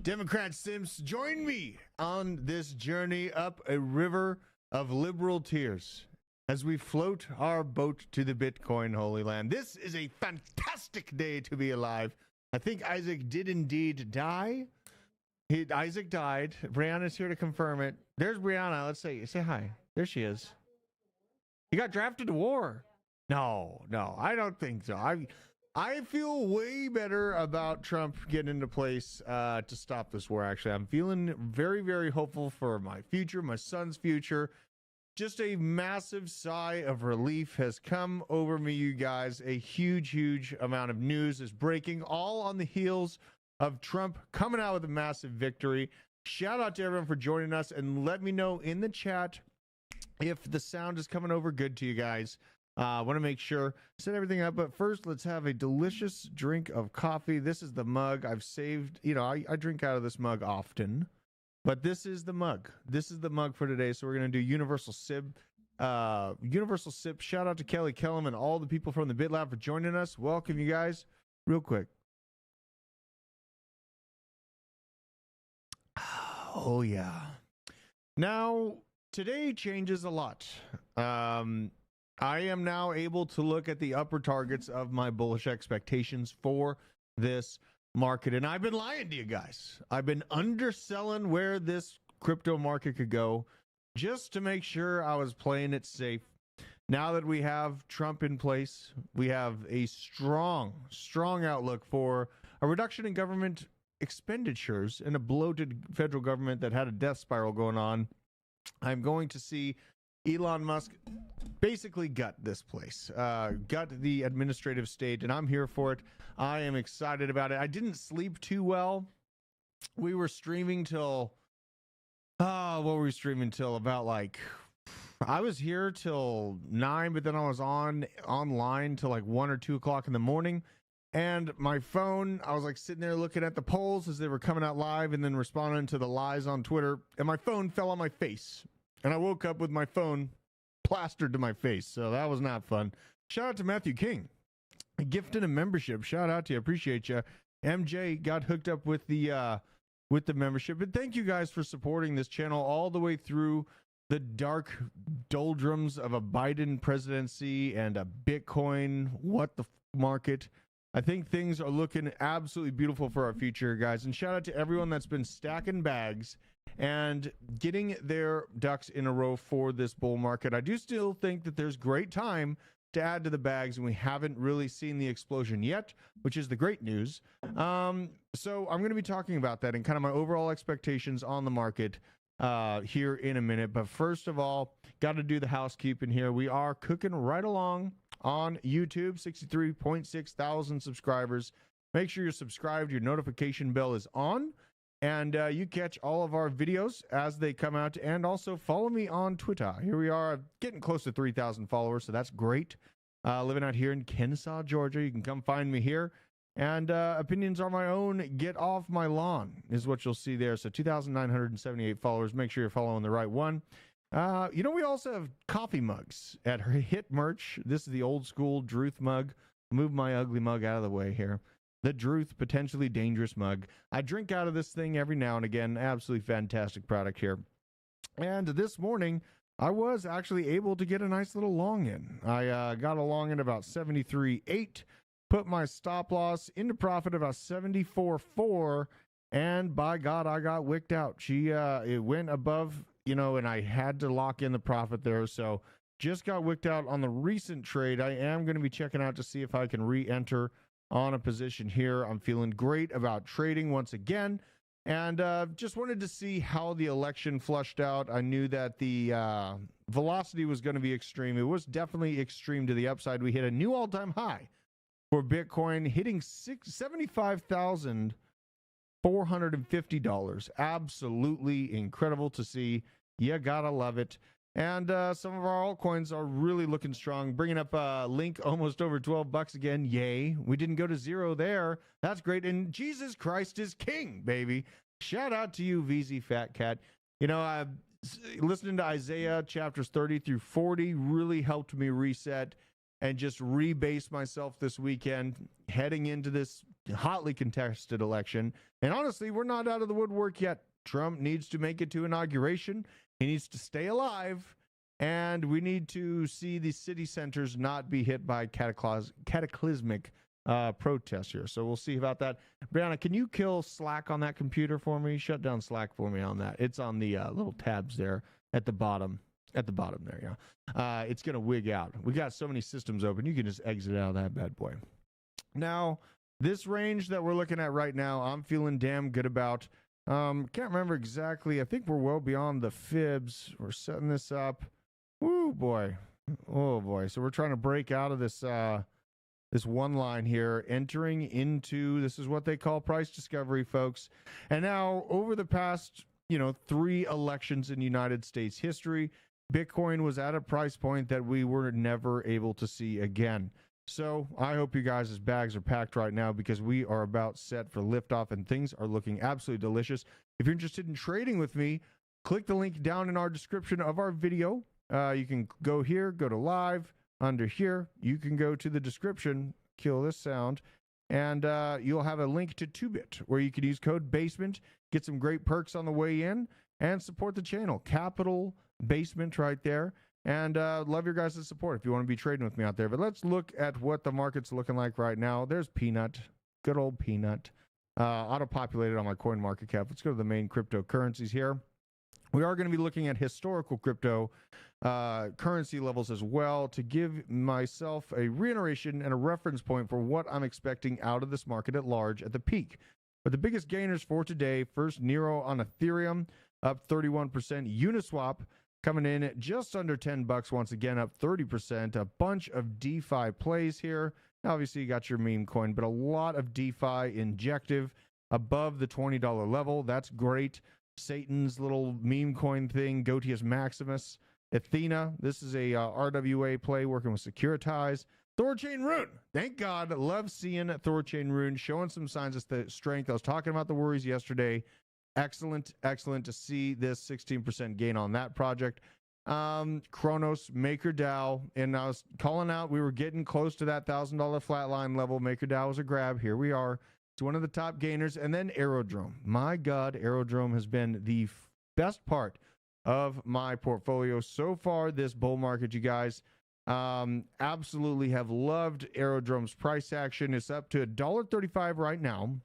Democrat Simps, join me on this journey up a river of liberal tears as we float our boat to the Bitcoin Holy Land. This is a fantastic day to be alive. I think Isaac did indeed die. Isaac died. Brianna's here to confirm it. There's Brianna. Let's say hi. There she is. He got drafted to war. No, I don't think so. I feel way better about Trump getting into place to stop this war, actually. I'm feeling very, very hopeful for my future, my son's future. Just a massive sigh of relief has come over me, you guys. A huge amount of news is breaking, all on the heels of Trump coming out with a massive victory. Shout out to everyone for joining us, and let me know in the chat if the sound is coming over good to you guys. I want to make sure, set everything up, but first let's have a delicious drink of coffee. This is the mug I've saved. You know, I drink out of this mug often, but this is the mug. This is the mug for today. So we're going to do Universal Sip. Universal Sip. Shout out to Kelly Kellum and all the people from the BitLab for joining us. Welcome, you guys. Real quick. Oh, yeah. Now, today changes a lot. I am now able to look at the upper targets of my bullish expectations for this market. And I've been lying to you guys. I've been underselling where this crypto market could go just to make sure I was playing it safe. Now that we have Trump in place, we have a strong outlook for a reduction in government expenditures and a bloated federal government that had a death spiral going on. I'm going to see Elon Musk basically gut this place, gut the administrative state, and I'm here for it. I am excited about it. I didn't sleep too well. We were streaming till, what were we streaming till? About like, I was here till 9, but then I was online till like 1 or 2 o'clock in the morning. And my phone, I was like sitting there looking at the polls as they were coming out live and then responding to the lies on Twitter. And my phone fell on my face. And I woke up with my phone plastered to my face. So that was not fun. Shout out to Matthew King. Gifted a membership. Shout out to you. Appreciate you. MJ got hooked up with the membership. And thank you guys for supporting this channel all the way through the dark doldrums of a Biden presidency and a Bitcoin. What the market. I think things are looking absolutely beautiful for our future, guys. And shout out to everyone that's been stacking bags and getting their ducks in a row for this bull market. I do still think that there's great time to add to the bags, and we haven't really seen the explosion yet, which is the great news. So I'm going to be talking about that and kind of my overall expectations on the market here in a minute. But first of all, got to do the housekeeping here. We are cooking right along on YouTube, 63.6 thousand subscribers. Make sure you're subscribed. Your notification bell is on. And you catch all of our videos as they come out. And also follow me on Twitter. Here we are getting close to 3,000 followers. So that's great. Living out here in Kennesaw, Georgia. You can come find me here. And opinions are my own. Get off my lawn is what you'll see there. So 2,978 followers. Make sure you're following the right one. You know, we also have coffee mugs at Hit Merch. This is the old school Druth mug. Move my ugly mug out of the way here. The Druth Potentially Dangerous mug. I drink out of this thing every now and again. Absolutely fantastic product here. And this morning, I was actually able to get a nice little long in. I got a long in about 73.8. Put my stop loss into profit about 74.4. And by God, I got wicked out. It went above, you know, and I had to lock in the profit there. So just got wicked out on the recent trade. I am going to be checking out to see if I can re-enter on a position here. I'm feeling great about trading once again. And just wanted to see how the election flushed out. I knew that the velocity was going to be extreme. It was definitely extreme to the upside. We hit a new all-time high for Bitcoin, hitting $75,450. Absolutely incredible to see. You gotta love it. And some of our altcoins are really looking strong. Bringing up Link almost over 12 bucks again. Yay. We didn't go to zero there. That's great. And Jesus Christ is king, baby. Shout out to you, VZ Fat Cat. You know, listening to Isaiah chapters 30 through 40 really helped me reset. and just rebase myself this weekend heading into this hotly contested election. And honestly, we're not out of the woodwork yet. Trump needs to make it to inauguration. He needs to stay alive. And we need to see the city centers not be hit by cataclysmic protests here. So we'll see about that. Brianna, can you kill Slack on that computer for me? Shut down Slack for me on that. It's on the little tabs there at the bottom. At the bottom there, yeah. It's going to wig out. We got so many systems open. You can just exit out of that bad boy. Now, this range that we're looking at right now, I'm feeling damn good about. Can't remember exactly. I think we're well beyond the fibs. We're setting this up. Woo, boy. Oh, boy. So we're trying to break out of this this one line here, entering into, this is what they call price discovery, folks. And now, over the past, 3 elections in United States history, Bitcoin was at a price point that we were never able to see again. So I hope you guys' bags are packed right now, because we are about set for liftoff and things are looking absolutely delicious. If you're interested in trading with me, click the link down in our description of our video. You can go here, go to live. Under here, you can go to the description, kill this sound, and you'll have a link to 2bit where you can use code BASEMENT, get some great perks on the way in, and support the channel. Capital Basement right there. And love your guys' support if you want to be trading with me out there. But let's look at what the market's looking like right now. There's Peanut, good old Peanut, auto-populated on my coin market cap. Let's go to the main cryptocurrencies here. We are going to be looking at historical crypto currency levels as well to give myself a reiteration and a reference point for what I'm expecting out of this market at large at the peak. But the biggest gainers for today, first Nero on Ethereum, up 31%. Uniswap coming in at just under $10 once again, up 30%. A bunch of DeFi plays here. Obviously, you got your meme coin, but a lot of DeFi injective above the $20 level. That's great. Satan's little meme coin thing, Gotius Maximus. Athena, this is a RWA play working with Securitize. Thorchain Rune, thank God. Love seeing Thorchain Rune showing some signs of strength. I was talking about the worries yesterday. Excellent to see this 16% gain on that project. Kronos, MakerDAO, and I was calling out, we were getting close to that $1,000 flatline level. MakerDAO was a grab. Here we are. It's one of the top gainers. And then Aerodrome. My God, Aerodrome has been the best part of my portfolio so far this bull market, you guys. Absolutely have loved Aerodrome's price action. It's up to $1.35 right now.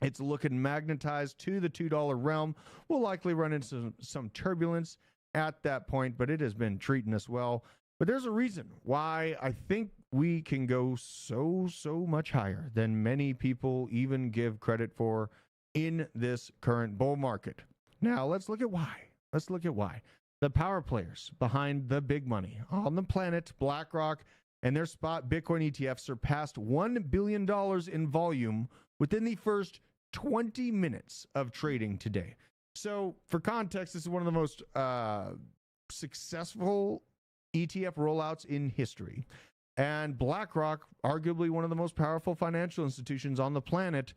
It's looking magnetized to the $2 realm. We'll likely run into some turbulence at that point, but it has been treating us well. But there's a reason why I think we can go so much higher than many people even give credit for in this current bull market. Now, let's look at why. The power players behind the big money on the planet, BlackRock, and their spot Bitcoin ETF surpassed $1 billion in volume within the first 20 minutes of trading today. So, for context, this is one of the most successful ETF rollouts in history. And BlackRock, arguably one of the most powerful financial institutions on the planet,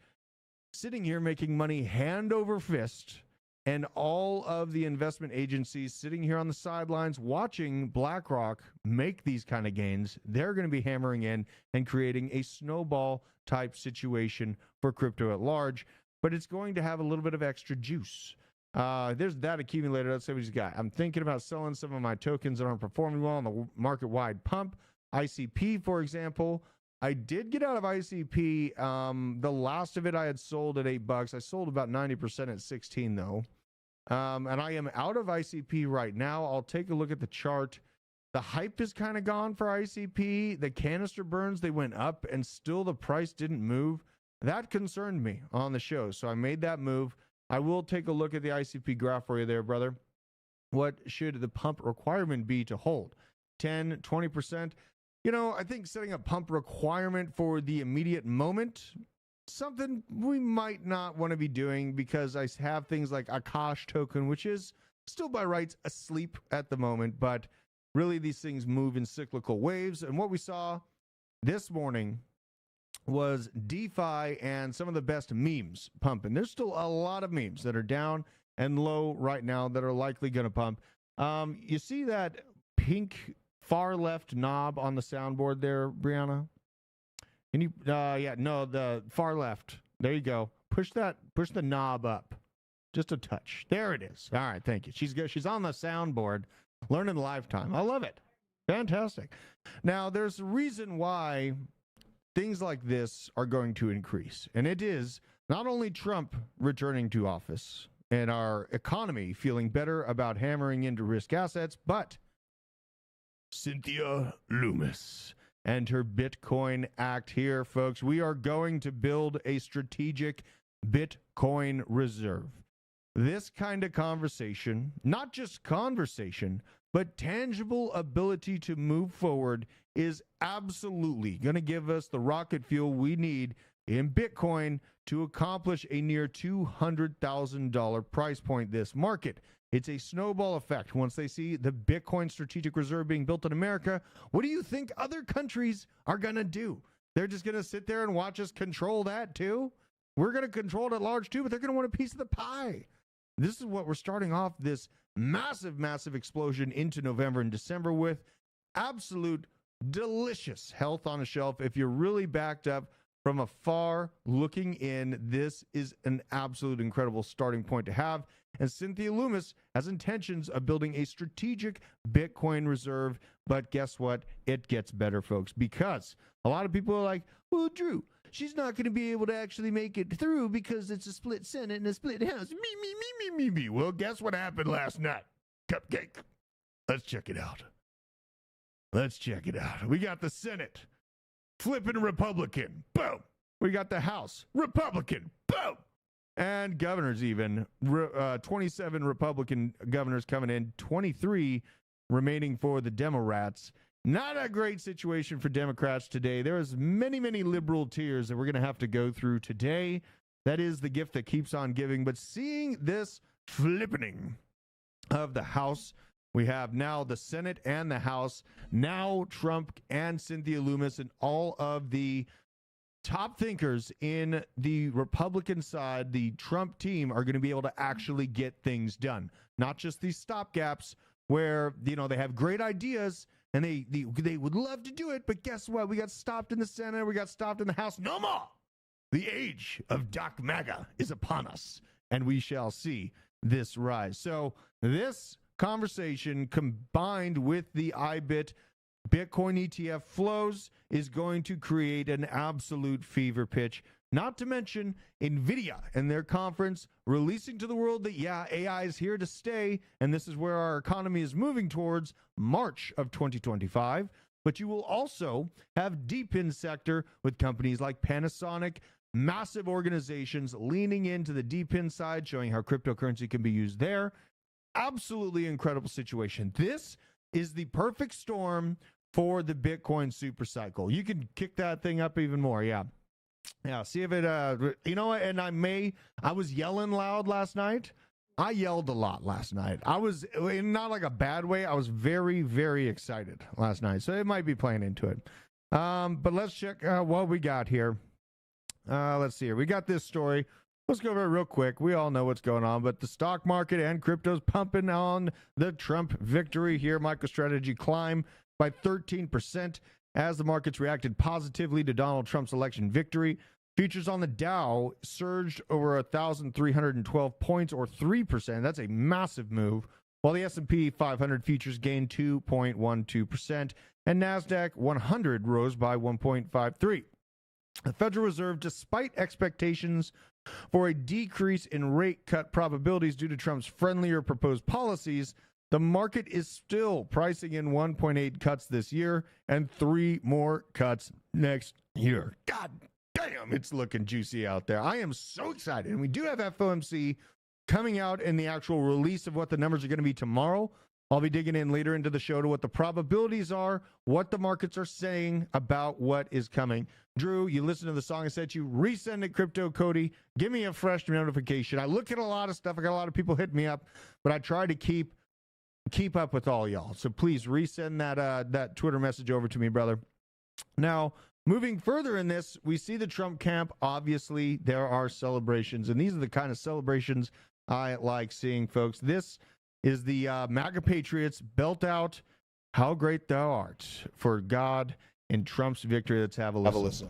sitting here making money hand over fist, and all of the investment agencies sitting here on the sidelines watching BlackRock make these kind of gains. They're going to be hammering in and creating a snowball type situation for crypto at large, but it's going to have a little bit of extra juice. There's that accumulator. Let's say we just got. I'm thinking about selling some of my tokens that aren't performing well on the market-wide pump. ICP, for example. I did get out of ICP. The last of it I had sold at $8. I sold about 90% at 16 though. And I am out of ICP right now. I'll take a look at the chart. The hype is kind of gone for ICP. The canister burns, they went up and still the price didn't move. That concerned me on the show. So I made that move. I will take a look at the ICP graph for you there, brother. What should the pump requirement be to hold? 10, 20%? I think setting a pump requirement for the immediate moment, something we might not want to be doing, because I have things like Akash token, which is still by rights asleep at the moment, but really these things move in cyclical waves. And what we saw this morning was DeFi and some of the best memes pumping. There's still a lot of memes that are down and low right now that are likely going to pump. You see that pink far left knob on the soundboard there, Brianna? Can you? The far left. There you go. Push the knob up, just a touch. There it is. All right, thank you. She's good. She's on the soundboard, learning lifetime. I love it. Fantastic. Now, there's a reason why things like this are going to increase, and it is not only Trump returning to office and our economy feeling better about hammering into risk assets, but Cynthia Loomis and her Bitcoin Act here, folks. We are going to build a strategic Bitcoin reserve. This kind of conversation, not just conversation, but tangible ability to move forward, is absolutely going to give us the rocket fuel we need in Bitcoin to accomplish a near $200,000 price point this market. It's a snowball effect. Once they see the Bitcoin strategic reserve being built in America, what do you think other countries are going to do? They're just going to sit there and watch us control that too? We're going to control it at large too, but they're going to want a piece of the pie. This is what we're starting off this massive, massive explosion into November and December with. Absolute delicious health on a shelf. If you're really backed up from afar looking in, this is an absolute incredible starting point to have. And Cynthia Loomis has intentions of building a strategic Bitcoin reserve. But guess what? It gets better, folks, because a lot of people are like, well, Drew, she's not going to be able to actually make it through because it's a split Senate and a split House. Me. Well, guess what happened last night? Cupcake. Let's check it out. We got the Senate flipping Republican. Boom. We got the House Republican. Boom. And governors even. 27 Republican governors coming in, 23 remaining for the Democrats. Not a great situation for Democrats today. There's many, many liberal tears that we're going to have to go through today. That is the gift that keeps on giving. But seeing this flippening of the House, we have now the Senate and the House, now Trump and Cynthia Loomis and all of the top thinkers in the Republican side, the Trump team, are going to be able to actually get things done. Not just these stopgaps where, they have great ideas and they would love to do it, but guess what? We got stopped in the Senate, we got stopped in the House. No more! The age of Doc MAGA is upon us, and we shall see this rise. So this conversation, combined with the IBIT Bitcoin ETF flows, is going to create an absolute fever pitch. Not to mention NVIDIA and their conference releasing to the world that, AI is here to stay, and this is where our economy is moving towards March of 2025. But you will also have deep in sector with companies like Panasonic, massive organizations leaning into the deep in side, showing how cryptocurrency can be used there. Absolutely incredible situation. This is the perfect storm for the Bitcoin super cycle. You can kick that thing up even more. Yeah, see if it, and I was yelling loud last night. I yelled a lot last night. I was, in not like a bad way, I was very, very excited last night. So it might be playing into it. But let's check what we got here. Let's see here. We got this story. Let's go over it real quick. We all know what's going on, but the stock market and crypto's pumping on the Trump victory here. MicroStrategy climb by 13% as the markets reacted positively to Donald Trump's election victory. Futures on the Dow surged over 1,312 points, or 3%. That's a massive move. While the S&P 500 futures gained 2.12%, and NASDAQ 100 rose by 1.53%. The Federal Reserve, despite expectations for a decrease in rate cut probabilities due to Trump's friendlier proposed policies, the market is still pricing in 1.8 cuts this year and 3 more cuts next year. God damn, it's looking juicy out there. I am so excited. And we do have FOMC coming out in the actual release of what the numbers are going to be tomorrow. I'll be digging in later into the show to what the probabilities are, what the markets are saying about what is coming. Drew, you listen to the song I sent you, resend it, Crypto Cody, give me a fresh notification. I look at a lot of stuff. I got a lot of people hitting me up, but I try to keep up with all y'all. So please resend that Twitter message over to me, brother. Now, moving further in this, we see the Trump camp. Obviously, there are celebrations, and these are the kind of celebrations I like seeing, folks. This is the MAGA Patriots belt out How great thou art, for God in Trump's victory. Let's have a listen.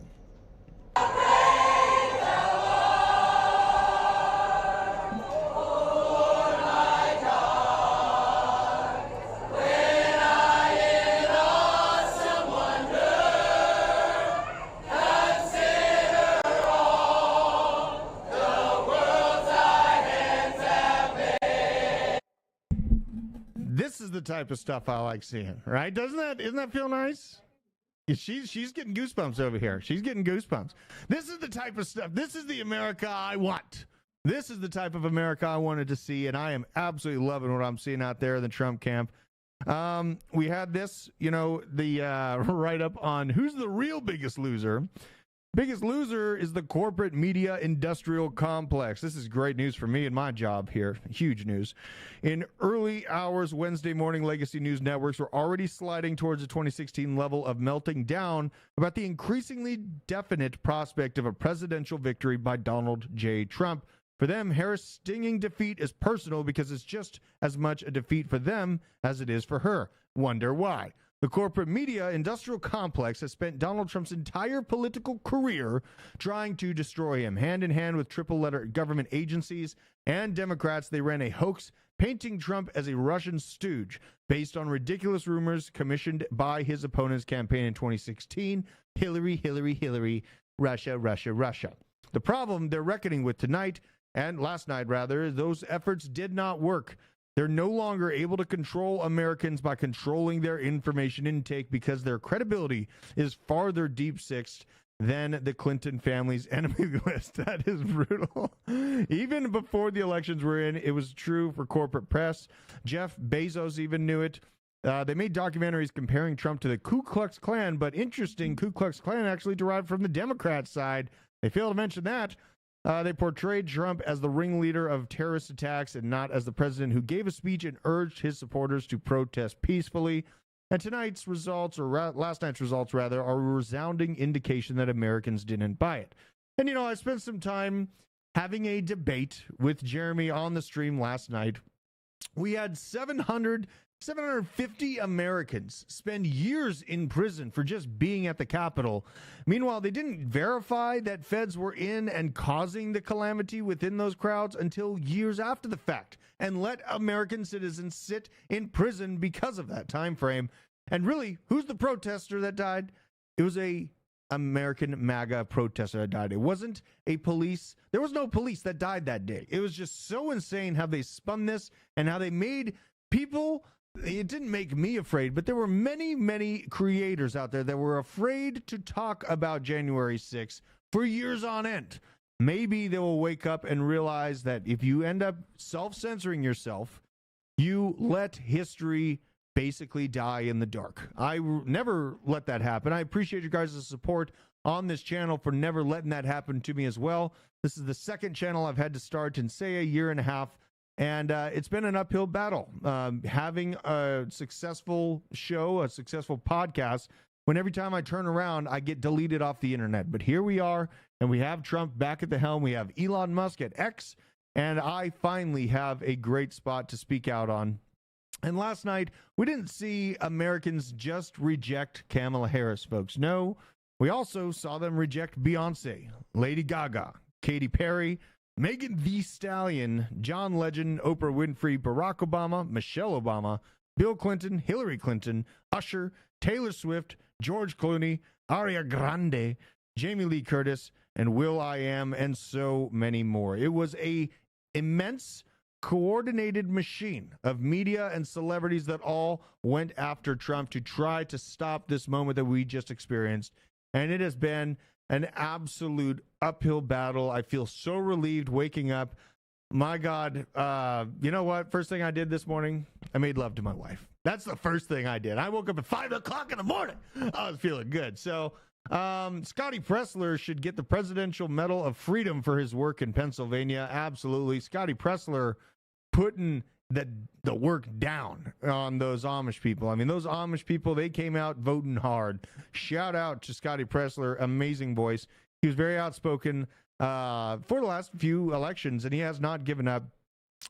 This is the type of stuff I like seeing, right? Isn't that feel nice? She's getting goosebumps over here. She's getting goosebumps. This is the type of stuff. This is the America I want. This is the type of America I wanted to see, and I am absolutely loving what I'm seeing out there in the Trump camp. We had this, the write-up on who's the real biggest loser. Biggest loser is the corporate media industrial complex. This is great news for me and my job here. Huge news. In early hours Wednesday morning, legacy news networks were already sliding towards the 2016 level of melting down about the increasingly definite prospect of a presidential victory by Donald J. Trump. For them, Harris' stinging defeat is personal because it's just as much a defeat for them as it is for her. Wonder why? The corporate media industrial complex has spent Donald Trump's entire political career trying to destroy him. Hand in hand with triple-letter government agencies and Democrats, they ran a hoax painting Trump as a Russian stooge based on ridiculous rumors commissioned by his opponent's campaign in 2016. Hillary, Russia. The problem they're reckoning with tonight, and last night rather, those efforts did not work. They're no longer able to control Americans by controlling their information intake because their credibility is farther deep-sixed than the Clinton family's enemy list. That is brutal. Even before the elections were in, it was true for corporate press. Jeff Bezos even knew it. They made documentaries comparing Trump to the Ku Klux Klan, but interesting, Ku Klux Klan actually derived from the Democrat side. They failed to mention that. They portrayed Trump as the ringleader of terrorist attacks and not as the president who gave a speech and urged his supporters to protest peacefully. And tonight's results, or last night's results rather, are a resounding indication that Americans didn't buy it. And, I spent some time having a debate with Jeremy on the stream last night. We had 750 Americans spend years in prison for just being at the Capitol. Meanwhile, they didn't verify that feds were in and causing the calamity within those crowds until years after the fact, and let American citizens sit in prison because of that time frame. And really, who's the protester that died? It was a American MAGA protester that died. It wasn't a police. There was no police that died that day. It was just so insane how they spun this and how they made people. It didn't make me afraid, but there were many, many creators out there that were afraid to talk about January 6th for years on end. Maybe they will wake up and realize that if you end up self-censoring yourself, you let history basically die in the dark. I never let that happen. I appreciate you guys' support on this channel for never letting that happen to me as well. This is the second channel I've had to start in, say, a year and a half. And it's been an uphill battle. Having a successful show, a successful podcast, when every time I turn around, I get deleted off the internet. But here we are, and we have Trump back at the helm. We have Elon Musk at X, and I finally have a great spot to speak out on. And last night, we didn't see Americans just reject Kamala Harris, folks. No, we also saw them reject Beyonce, Lady Gaga, Katy Perry, Megan Thee Stallion, John Legend, Oprah Winfrey, Barack Obama, Michelle Obama, Bill Clinton, Hillary Clinton, Usher, Taylor Swift, George Clooney, Ariana Grande, Jamie Lee Curtis, and will.i.am, and so many more. It was a immense coordinated machine of media and celebrities that all went after Trump to try to stop this moment that we just experienced. And it has been an absolute uphill battle. I feel so relieved waking up. My God, you know what? First thing I did this morning, I made love to my wife. That's the first thing I did. I woke up at 5 o'clock in the morning. I was feeling good. So Scotty Pressler should get the Presidential Medal of Freedom for his work in Pennsylvania. Absolutely. Scotty Pressler putting the work down on those Amish people. I mean, those Amish people, they came out voting hard. Shout out to Scotty Pressler. Amazing voice. He was very outspoken for the last few elections, and he has not given up.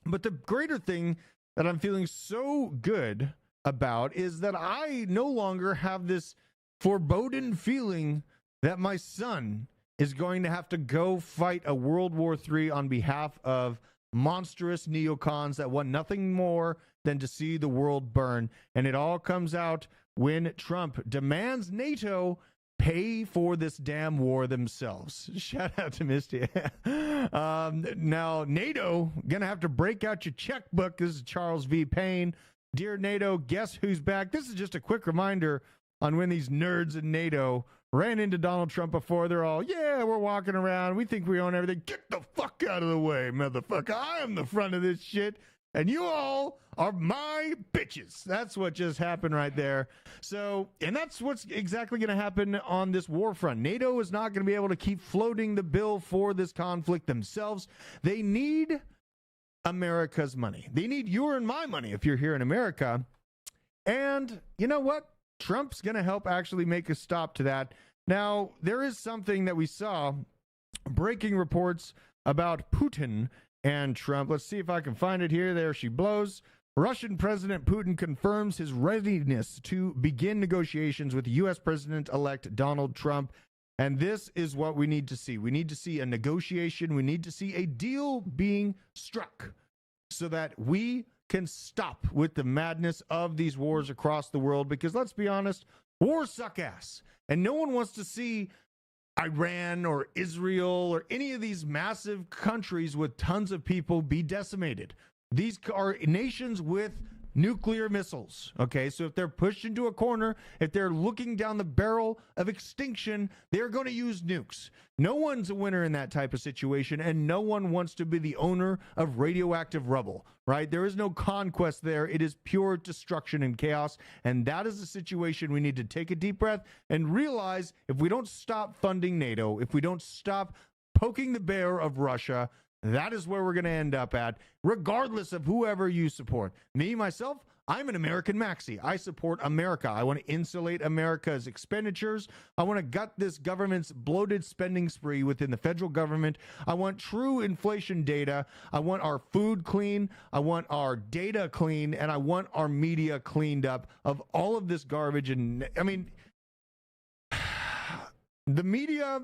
But the greater thing that I'm feeling so good about is that I no longer have this foreboding feeling that my son is going to have to go fight a World War III on behalf of monstrous neocons that want nothing more than to see the world burn. And it all comes out when Trump demands NATO pay for this damn war themselves. Shout out to Misty. Now, NATO, gonna have to break out your checkbook. This is Charles V. Payne. Dear NATO, guess who's back? This is just a quick reminder on when these nerds in NATO ran into Donald Trump before. They're all, yeah, we're walking around. We think we own everything. Get the fuck out of the way, motherfucker. I am the front of this shit, and you all are my bitches. That's what just happened right there. So, and that's what's exactly going to happen on this war front. NATO is not going to be able to keep floating the bill for this conflict themselves. They need America's money. They need your and my money if you're here in America. And you know what? Trump's going to help actually make a stop to that. Now, there is something that we saw, breaking reports about Putin and Trump. Let's see if I can find it here. There she blows. Russian President Putin confirms his readiness to begin negotiations with U.S. President-elect Donald Trump. And this is what we need to see. We need to see a negotiation. We need to see a deal being struck so that we can stop with the madness of these wars across the world. Because let's be honest, wars suck ass. And no one wants to see Iran or Israel or any of these massive countries with tons of people be decimated. These are nations with nuclear missiles. Okay, so if they're pushed into a corner, if they're looking down the barrel of extinction, they're going to use nukes. No one's a winner in that type of situation, and no one wants to be the owner of radioactive rubble, right? There is no conquest there. It is pure destruction and chaos, and that is the situation we need to take a deep breath and realize if we don't stop funding NATO, if we don't stop poking the bear of Russia, that is where we're going to end up at, regardless of whoever you support. Me, myself, I'm an American maxi. I support America. I want to insulate America's expenditures. I want to gut this government's bloated spending spree within the federal government. I want true inflation data. I want our food clean. I want our data clean. And I want our media cleaned up of all of this garbage. And I mean, the media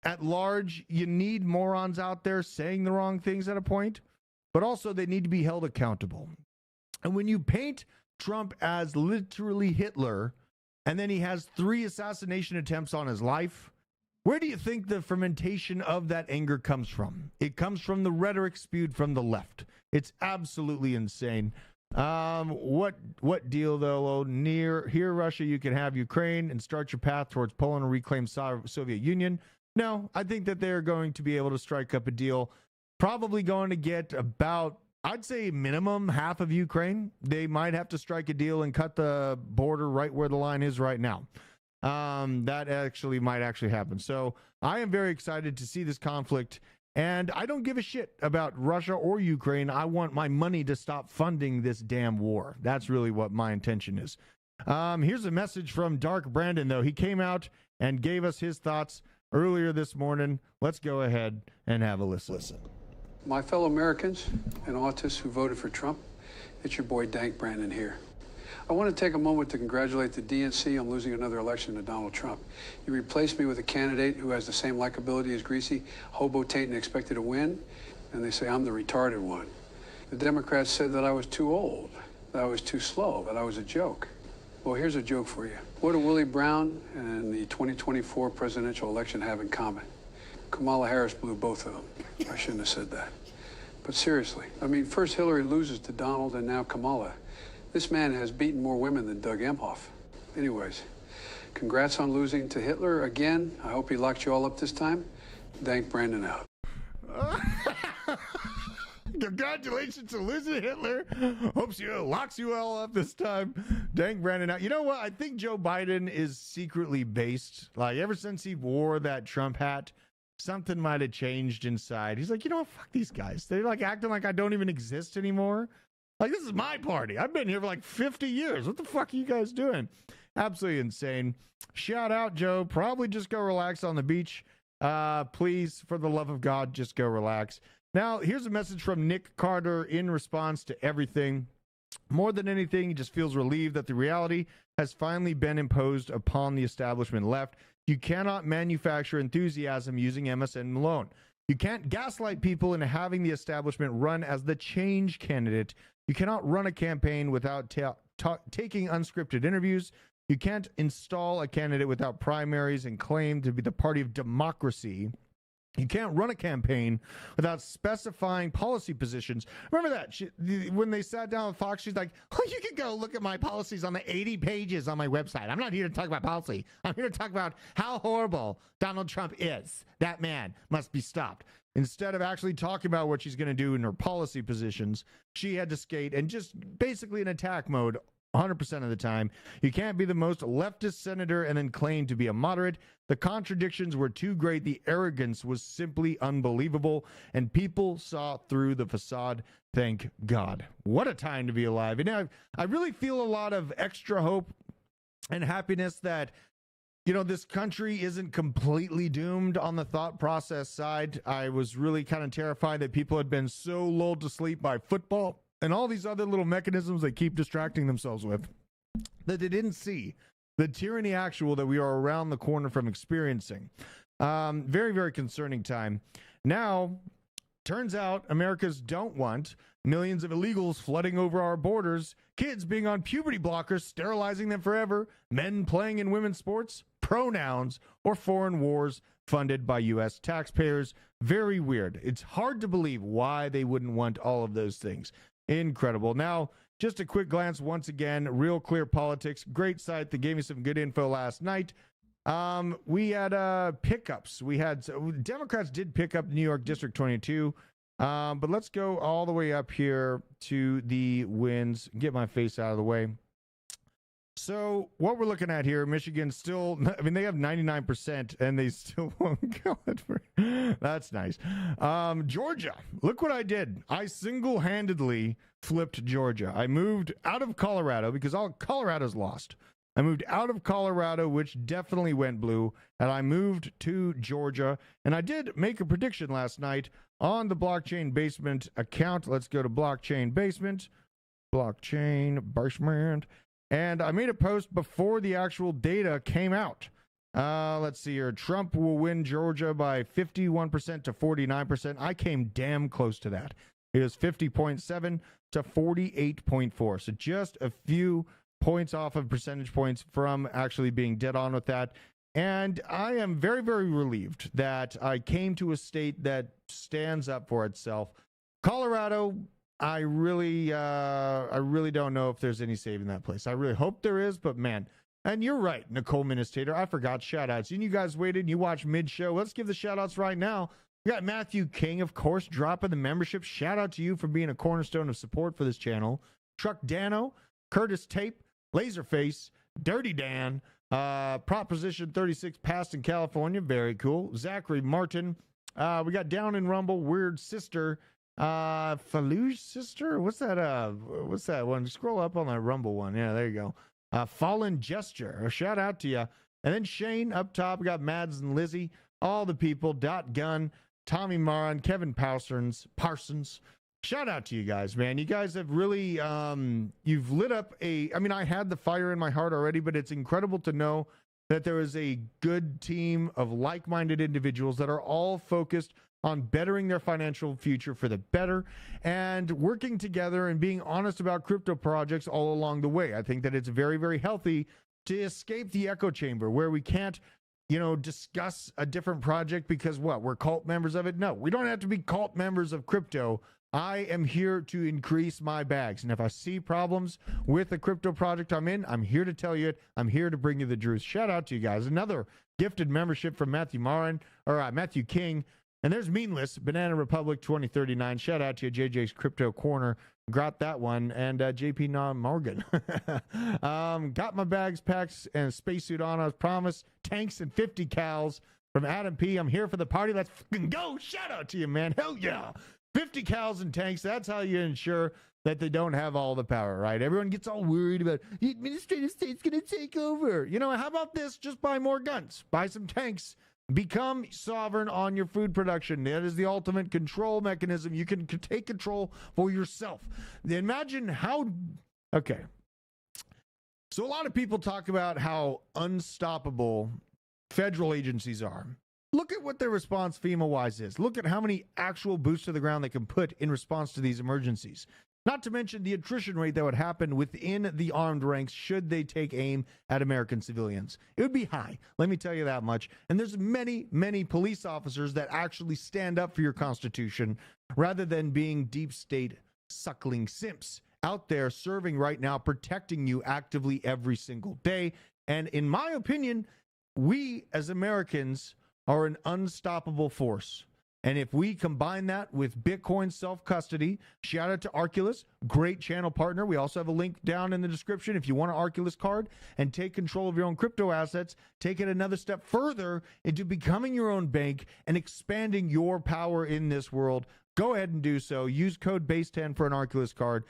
at large, you need morons out there saying the wrong things at a point, but also they need to be held accountable. And when you paint Trump as literally Hitler, and then he has 3 assassination attempts on his life, where do you think the fermentation of that anger comes from? It comes from the rhetoric spewed from the left. It's absolutely insane. What deal though? Oh, here, Russia, you can have Ukraine and start your path towards Poland and reclaim Soviet Union. No, I think that they're going to be able to strike up a deal. Probably going to get about, I'd say minimum half of Ukraine. They might have to strike a deal and cut the border right where the line is right now. That actually might actually happen. So I am very excited to see this conflict. And I don't give a shit about Russia or Ukraine. I want my money to stop funding this damn war. That's really what my intention is. Here's a message from Dark Brandon, though. He came out and gave us his thoughts earlier this morning. Let's go ahead and have a listen. My fellow Americans and autists who voted for Trump, it's your boy Dank Brandon here. I want to take a moment to congratulate the DNC on losing another election to Donald Trump. You replaced me with a candidate who has the same likability as Greasy, Hobo Tate, and expected to win, and they say I'm the retarded one. The Democrats said that I was too old, that I was too slow, that I was a joke. Well, here's a joke for you. What do Willie Brown and the 2024 presidential election have in common? Kamala Harris blew both of them. I shouldn't have said that. But seriously, I mean, first Hillary loses to Donald and now Kamala. This man has beaten more women than Doug Emhoff. Anyways, congrats on losing to Hitler again. I hope he locked you all up this time. Dank Brandon out. Congratulations to losing Hitler. Hopes you locks you all up this time. Dang, Brandon. Out. You know what? I think Joe Biden is secretly based. Like, ever since he wore that Trump hat, something might have changed inside. He's like, you know what? Fuck these guys. They're like acting like I don't even exist anymore. Like, this is my party. I've been here for like 50 years. What the fuck are you guys doing? Absolutely insane. Shout out, Joe. Probably just go relax on the beach. Please, for the love of God, just go relax. Now, here's a message from Nick Carter in response to everything. More than anything, he just feels relieved that the reality has finally been imposed upon the establishment left. You cannot manufacture enthusiasm using MSN Malone. You can't gaslight people into having the establishment run as the change candidate. You cannot run a campaign without taking unscripted interviews. You can't install a candidate without primaries and claim to be the party of democracy. You can't run a campaign without specifying policy positions. Remember that? When they sat down with Fox, she's like, oh, you can go look at my policies on the 80 pages on my website. I'm not here to talk about policy. I'm here to talk about how horrible Donald Trump is. That man must be stopped. Instead of actually talking about what she's going to do in her policy positions, she had to skate and just basically in attack mode 100% of the time. You can't be the most leftist senator and then claim to be a moderate. The contradictions were too great. The arrogance was simply unbelievable, and people saw through the facade. Thank God. What a time to be alive. And I really feel a lot of extra hope and happiness that, you know, this country isn't completely doomed on the thought process side. I was really kind of terrified that people had been so lulled to sleep by football and all these other little mechanisms they keep distracting themselves with, that they didn't see the tyranny actual that we are around the corner from experiencing. Very, very concerning time. Now, turns out Americans don't want millions of illegals flooding over our borders, kids being on puberty blockers, sterilizing them forever, men playing in women's sports, pronouns, or foreign wars funded by U.S. taxpayers. Very weird. It's hard to believe why they wouldn't want all of those things. Incredible. Now, just a quick glance once again, Real Clear Politics, great site that gave me some good info last night. We had pickups. Democrats did pick up New York District 22, but let's go all the way up here to the wins. Get my face out of the way. So what we're looking at here, Michigan still, I mean, they have 99% and they still won't go it for, that's nice. Georgia, look what I did. I single-handedly flipped Georgia. I moved out of Colorado because all Colorado's lost. I moved out of Colorado, which definitely went blue, and I moved to Georgia. And I did make a prediction last night on the Blockchain Basement account. Let's go to Blockchain Basement. And I made a post before the actual data came out. Let's see here. Trump will win Georgia by 51% to 49%. I came damn close to that. It was 50.7 to 48.4. So just a few points off of percentage points from actually being dead on with that. And I am very, very relieved that I came to a state that stands up for itself. Colorado, I really don't know if there's any saving that place. I really hope there is, but man. And you're right, Nicole Ministator. I forgot shout-outs. You guys waited and you watched mid-show. Let's give the shout-outs right now. We got Matthew King, of course, dropping the membership. Shout out to you for being a cornerstone of support for this channel. Truck Dano, Curtis Tape, Laserface, Dirty Dan, Proposition 36 passed in California. Very cool. Zachary Martin. We got Down in Rumble, Weird Sister, Faluge Sister. What's that one? Scroll up on that Rumble one. Yeah, there you go. Fallen Gesture. A shout out to you. And then Shane up top. We got Mads and Lizzie. All the people. Dot Gun. Tommy Maran, Kevin Parsons. Shout out to you guys, man. You guys have really, you've lit up I had the fire in my heart already, but it's incredible to know that there is a good team of like-minded individuals that are all focused on bettering their financial future for the better and working together and being honest about crypto projects all along the way. I think that it's very, very healthy to escape the echo chamber where we can't discuss a different project because we're cult members of it? No, we don't have to be cult members of crypto. I am here to increase my bags. And if I see problems with the crypto project I'm in, I'm here to tell you it. I'm here to bring you the truth. Shout out to you guys. Another gifted membership from Matthew King. And there's Meanless, Banana Republic 2039. Shout out to you, JJ's Crypto Corner. Got that one. And JP Morgan. Got my bags, packs, and a spacesuit on as promised. Tanks and 50 cals from Adam P. I'm here for the party. Let's fucking go. Shout out to you, man. Hell yeah. 50 cals and tanks. That's how you ensure that they don't have all the power, right? Everyone gets all worried about the administrative state's going to take over. How about this? Just buy more guns. Buy some tanks. Become sovereign on your food production. That is the ultimate control mechanism. You can take control for yourself. Imagine how Okay. So a lot of people talk about how unstoppable federal agencies are. Look at what their response FEMA-wise is. Look at how many actual boots to the ground they can put in response to these emergencies. Not to mention the attrition rate that would happen within the armed ranks should they take aim at American civilians. It would be high, let me tell you that much. And there's many, many police officers that actually stand up for your Constitution rather than being deep state suckling simps out there serving right now, protecting you actively every single day. And in my opinion, we as Americans are an unstoppable force. And if we combine that with Bitcoin self-custody, shout out to Arculus, great channel partner. We also have a link down in the description if you want an Arculus card and take control of your own crypto assets, take it another step further into becoming your own bank and expanding your power in this world. Go ahead and do so. Use code BASE10 for an Arculus card.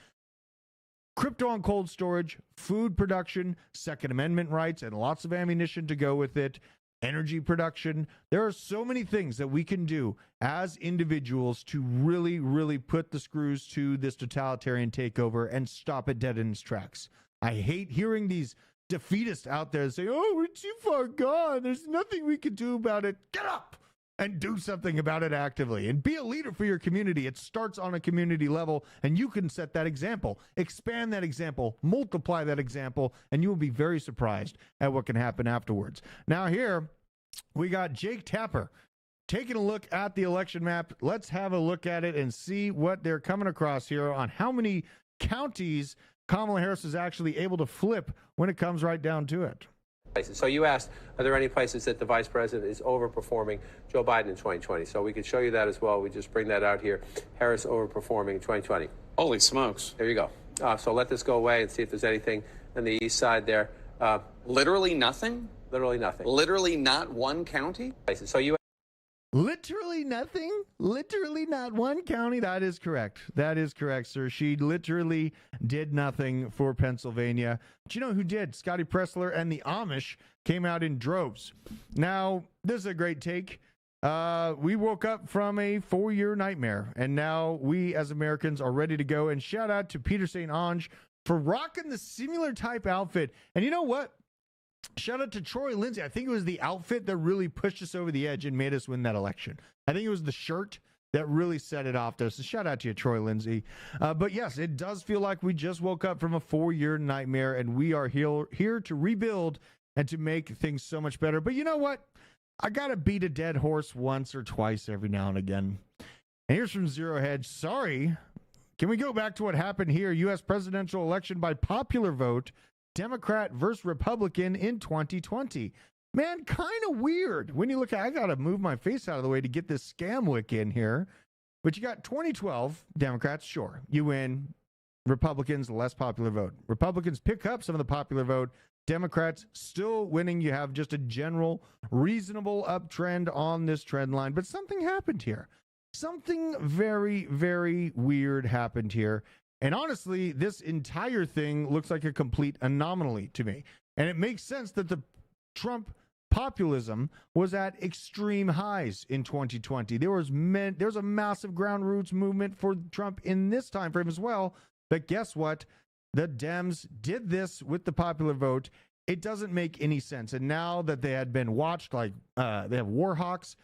Crypto on cold storage, food production, Second Amendment rights, and lots of ammunition to go with it. Energy production. There are so many things that we can do as individuals to really, really put the screws to this totalitarian takeover and stop it dead in its tracks. I hate hearing these defeatists out there say, oh, we're too far gone. There's nothing we can do about it. Get up and do something about it actively and be a leader for your community. It starts on a community level, and you can set that example, expand that example, multiply that example, and you will be very surprised at what can happen afterwards. Now here we got Jake Tapper taking a look at the election map. Let's have a look at it and see what they're coming across here on how many counties Kamala Harris is actually able to flip when it comes right down to it. So you asked, are there any places that the vice president is overperforming Joe Biden in 2020? So we could show you that as well. We just bring that out here. Harris overperforming in 2020. Holy smokes. There you go. So let this go away and see if there's anything on the east side there. Literally nothing? Literally nothing. Literally not one county? So you Literally nothing? Literally not one county? That is correct. That is correct, sir. She literally did nothing for Pennsylvania. But you know who did? Scotty Pressler and the Amish came out in droves. Now, this is a great take. We woke up from a 4-year nightmare, and now we as Americans are ready to go. And shout out to Peter St. Onge for rocking the similar type outfit. And you know what? Shout out to Troy Lindsay. I think it was the outfit that really pushed us over the edge and made us win that election. I think it was the shirt that really set it off there. So shout out to you, Troy Lindsay. But yes, it does feel like we just woke up from a 4-year nightmare, and we are here to rebuild and to make things so much better. But you know what? I got to beat a dead horse once or twice every now and again. And here's from Zero Hedge. Sorry. Can we go back to what happened here? U.S. presidential election by popular vote. Democrat versus Republican in 2020. Man, kind of weird. When you look at, I got to move my face out of the way to get this scam wick in here. But you got 2012 Democrats, sure. You win. Republicans, less popular vote. Republicans pick up some of the popular vote. Democrats still winning. You have just a general reasonable uptrend on this trend line. But something happened here. Something very, very weird happened here. And honestly, this entire thing looks like a complete anomaly to me. And it makes sense that the Trump populism was at extreme highs in 2020. There was a massive ground roots movement for Trump in this time frame as well. But guess what? The Dems did this with the popular vote. It doesn't make any sense. And now that they had been watched, like they have war hawks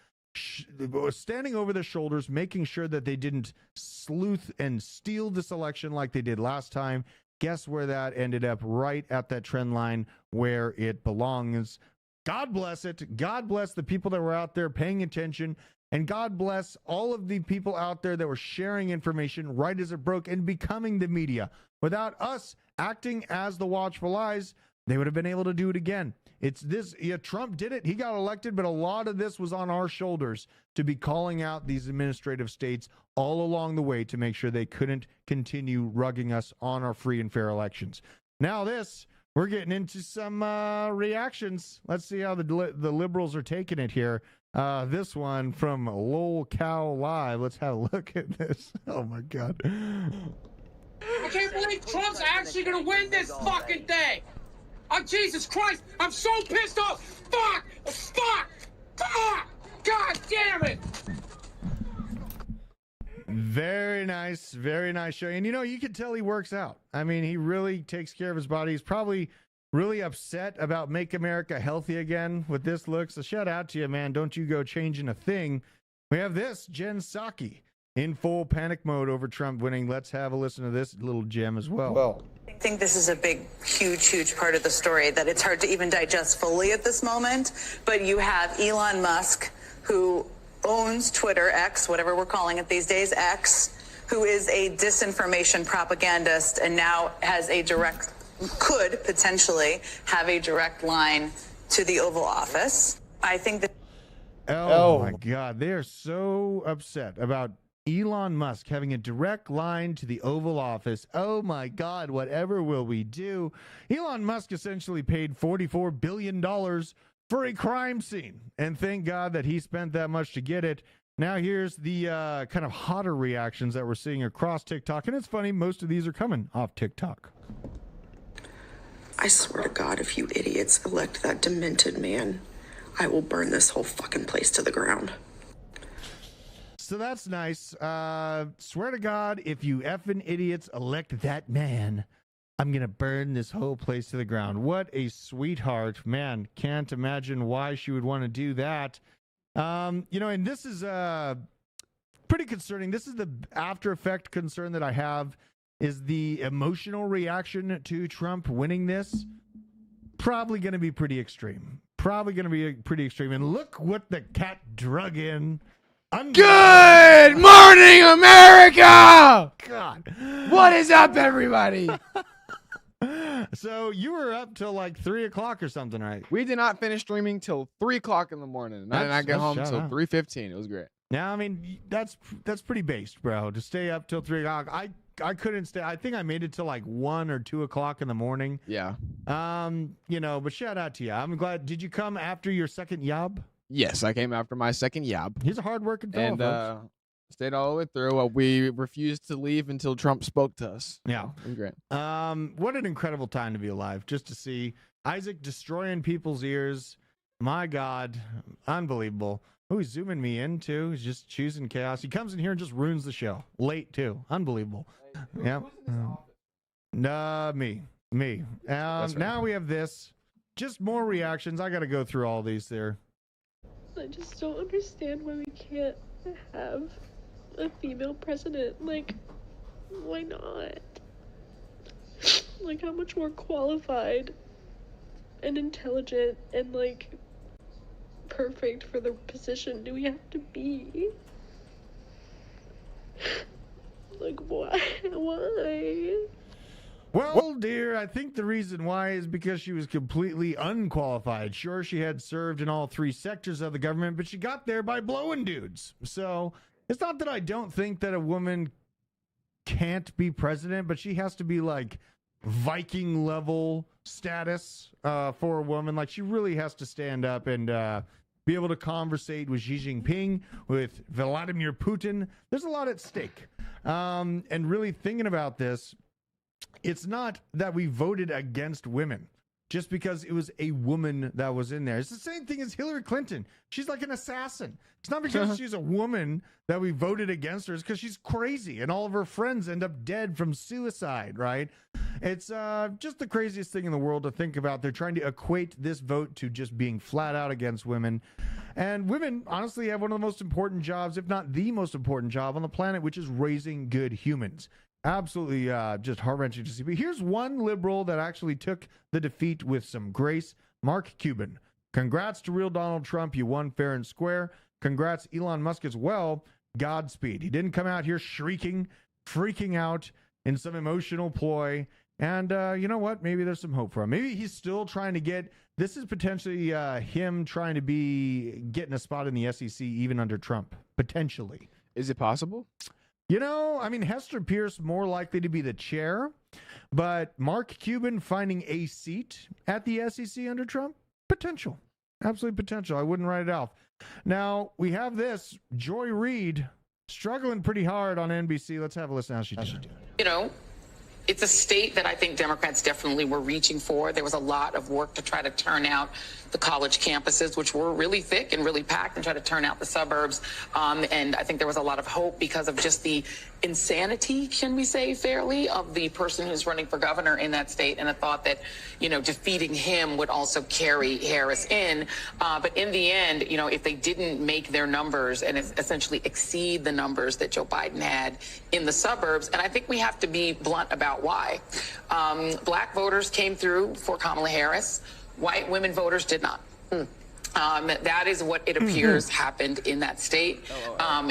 standing over their shoulders, making sure that they didn't sleuth and steal this election like they did last time. Guess where that ended up? Right at that trend line where it belongs. God bless it. God bless the people that were out there paying attention. And God bless all of the people out there that were sharing information right as it broke and becoming the media. Without us acting as the watchful eyes, they would have been able to do it again. It's this, yeah, Trump did it. He got elected, but a lot of this was on our shoulders to be calling out these administrative states all along the way to make sure they couldn't continue rugging us on our free and fair elections. Now we're getting into some reactions. Let's see how the liberals are taking it here. This one from Lol Cow Live. Let's have a look at this. Oh my God. I can't believe Trump's actually going to win this fucking thing. Oh, Jesus Christ, I'm so pissed off. Fuck! Fuck! Fuck! God damn it! Very nice show. And you know, you can tell he works out. I mean, he really takes care of his body. He's probably really upset about Make America Healthy Again with this look. So shout out to you, man. Don't you go changing a thing. We have this, Jen Psaki, in full panic mode over Trump winning. Let's have a listen to this little gem as well. I think this is a big, huge part of the story that it's hard to even digest fully at this moment. But you have Elon Musk, who owns Twitter, X, whatever we're calling it these days, X, who is a disinformation propagandist and now has could potentially have a direct line to the Oval Office. I think that. Oh my God. They are so upset about Elon Musk having a direct line to the Oval Office. Oh my God, whatever will we do? Elon Musk essentially paid $44 billion for a crime scene. And thank God that he spent that much to get it. Now here's the kind of hotter reactions that we're seeing across TikTok. And it's funny, most of these are coming off TikTok. I swear to God, if you idiots elect that demented man, I will burn this whole fucking place to the ground. So that's nice. Swear to God, if you effing idiots elect that man, I'm going to burn this whole place to the ground. What a sweetheart. Man, can't imagine why she would want to do that. You know, and this is pretty concerning. This is the after effect concern that I have, is the emotional reaction to Trump winning this. Probably going to be pretty extreme. And look what the cat drug in. Good morning, America! God. What is up, everybody? So you were up till like 3 o'clock or something, right? We did not finish streaming till 3 o'clock in the morning. And I did not get home till 3:15. It was great. Now, I mean, that's pretty based, bro. To stay up till 3 o'clock. I couldn't stay. I think I made it till like 1 or 2 o'clock in the morning. Yeah. You know, but shout out to you. I'm glad. Did you come after your second yob? Yes, I came after my second yob. He's a hard-working fellow, And folks. stayed all the way through. We refused to leave until Trump spoke to us. Yeah. It was great. What an incredible time to be alive. Just to see Isaac destroying people's ears. My God. Unbelievable. Oh, he's zooming me in, too. He's just choosing chaos. He comes in here and just ruins the show. Late, too. Unbelievable. Yeah. Me. Right. Now we have this. Just more reactions. I got to go through all these there. I just don't understand why we can't have a female president. Like, why not? Like, how much more qualified and intelligent and, like, perfect for the position do we have to be? Like, why? Well, dear, I think the reason why is because she was completely unqualified. Sure, she had served in all 3 sectors of the government, but she got there by blowing dudes. So it's not that I don't think that a woman can't be president, but she has to be like Viking level status for a woman. Like, she really has to stand up and be able to conversate with Xi Jinping, with Vladimir Putin. There's a lot at stake. And really thinking about this, it's not that we voted against women just because it was a woman that was in there. It's the same thing as Hillary Clinton. She's like an assassin. It's not because she's a woman that we voted against her. It's because she's crazy and all of her friends end up dead from suicide, right? It's just the craziest thing in the world to think about. They're trying to equate this vote to just being flat out against women. And women, honestly, have one of the most important jobs, if not the most important job on the planet, which is raising good humans. Absolutely just heart-wrenching to see. But here's one liberal that actually took the defeat with some grace. Mark Cuban. Congrats to real Donald Trump. You won fair and square. Congrats, Elon Musk, as well. Godspeed. He didn't come out here shrieking, freaking out in some emotional ploy. And you know what? Maybe there's some hope for him. Maybe he's still trying to get... This is potentially him trying to be getting a spot in the SEC even under Trump. Potentially. Is it possible? You know, I mean, Hester Pierce more likely to be the chair, but Mark Cuban finding a seat at the SEC under Trump, potential. Absolute potential. I wouldn't write it off. Now, we have this. Joy Reid struggling pretty hard on NBC. Let's have a listen how she did. You know, It's a state that I think Democrats definitely were reaching for. There was a lot of work to try to turn out the college campuses, which were really thick and really packed, and try to turn out the suburbs. And I think there was a lot of hope because of just the insanity, can we say fairly, of the person who's running for governor in that state, and a thought that, defeating him would also carry Harris in. But in the end, if they didn't make their numbers and essentially exceed the numbers that Joe Biden had in the suburbs, and I think we have to be blunt about why. Black voters came through for Kamala Harris. White women voters did not. That is what it appears happened in that state,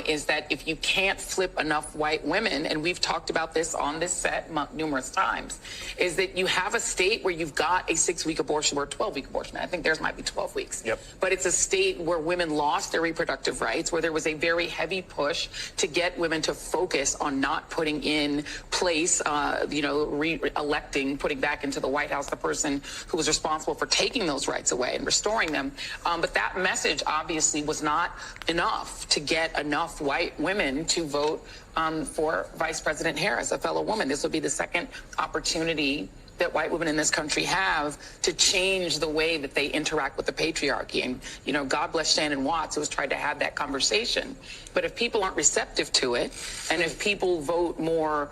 is that if you can't flip enough white women, and we've talked about this on this set numerous times, is that you have a state where you've got a 6-week abortion or a 12-week abortion. I think theirs might be 12 weeks. Yep. But it's a state where women lost their reproductive rights, where there was a very heavy push to get women to focus on not putting in place, re-electing, putting back into the White House the person who was responsible for taking those rights away and restoring them. But that message obviously was not enough to get enough white women to vote for Vice President Harris, a fellow woman. This will be the second opportunity that white women in this country have to change the way that they interact with the patriarchy. And, God bless Shannon Watts, who has tried to have that conversation. But if people aren't receptive to it, and if people vote more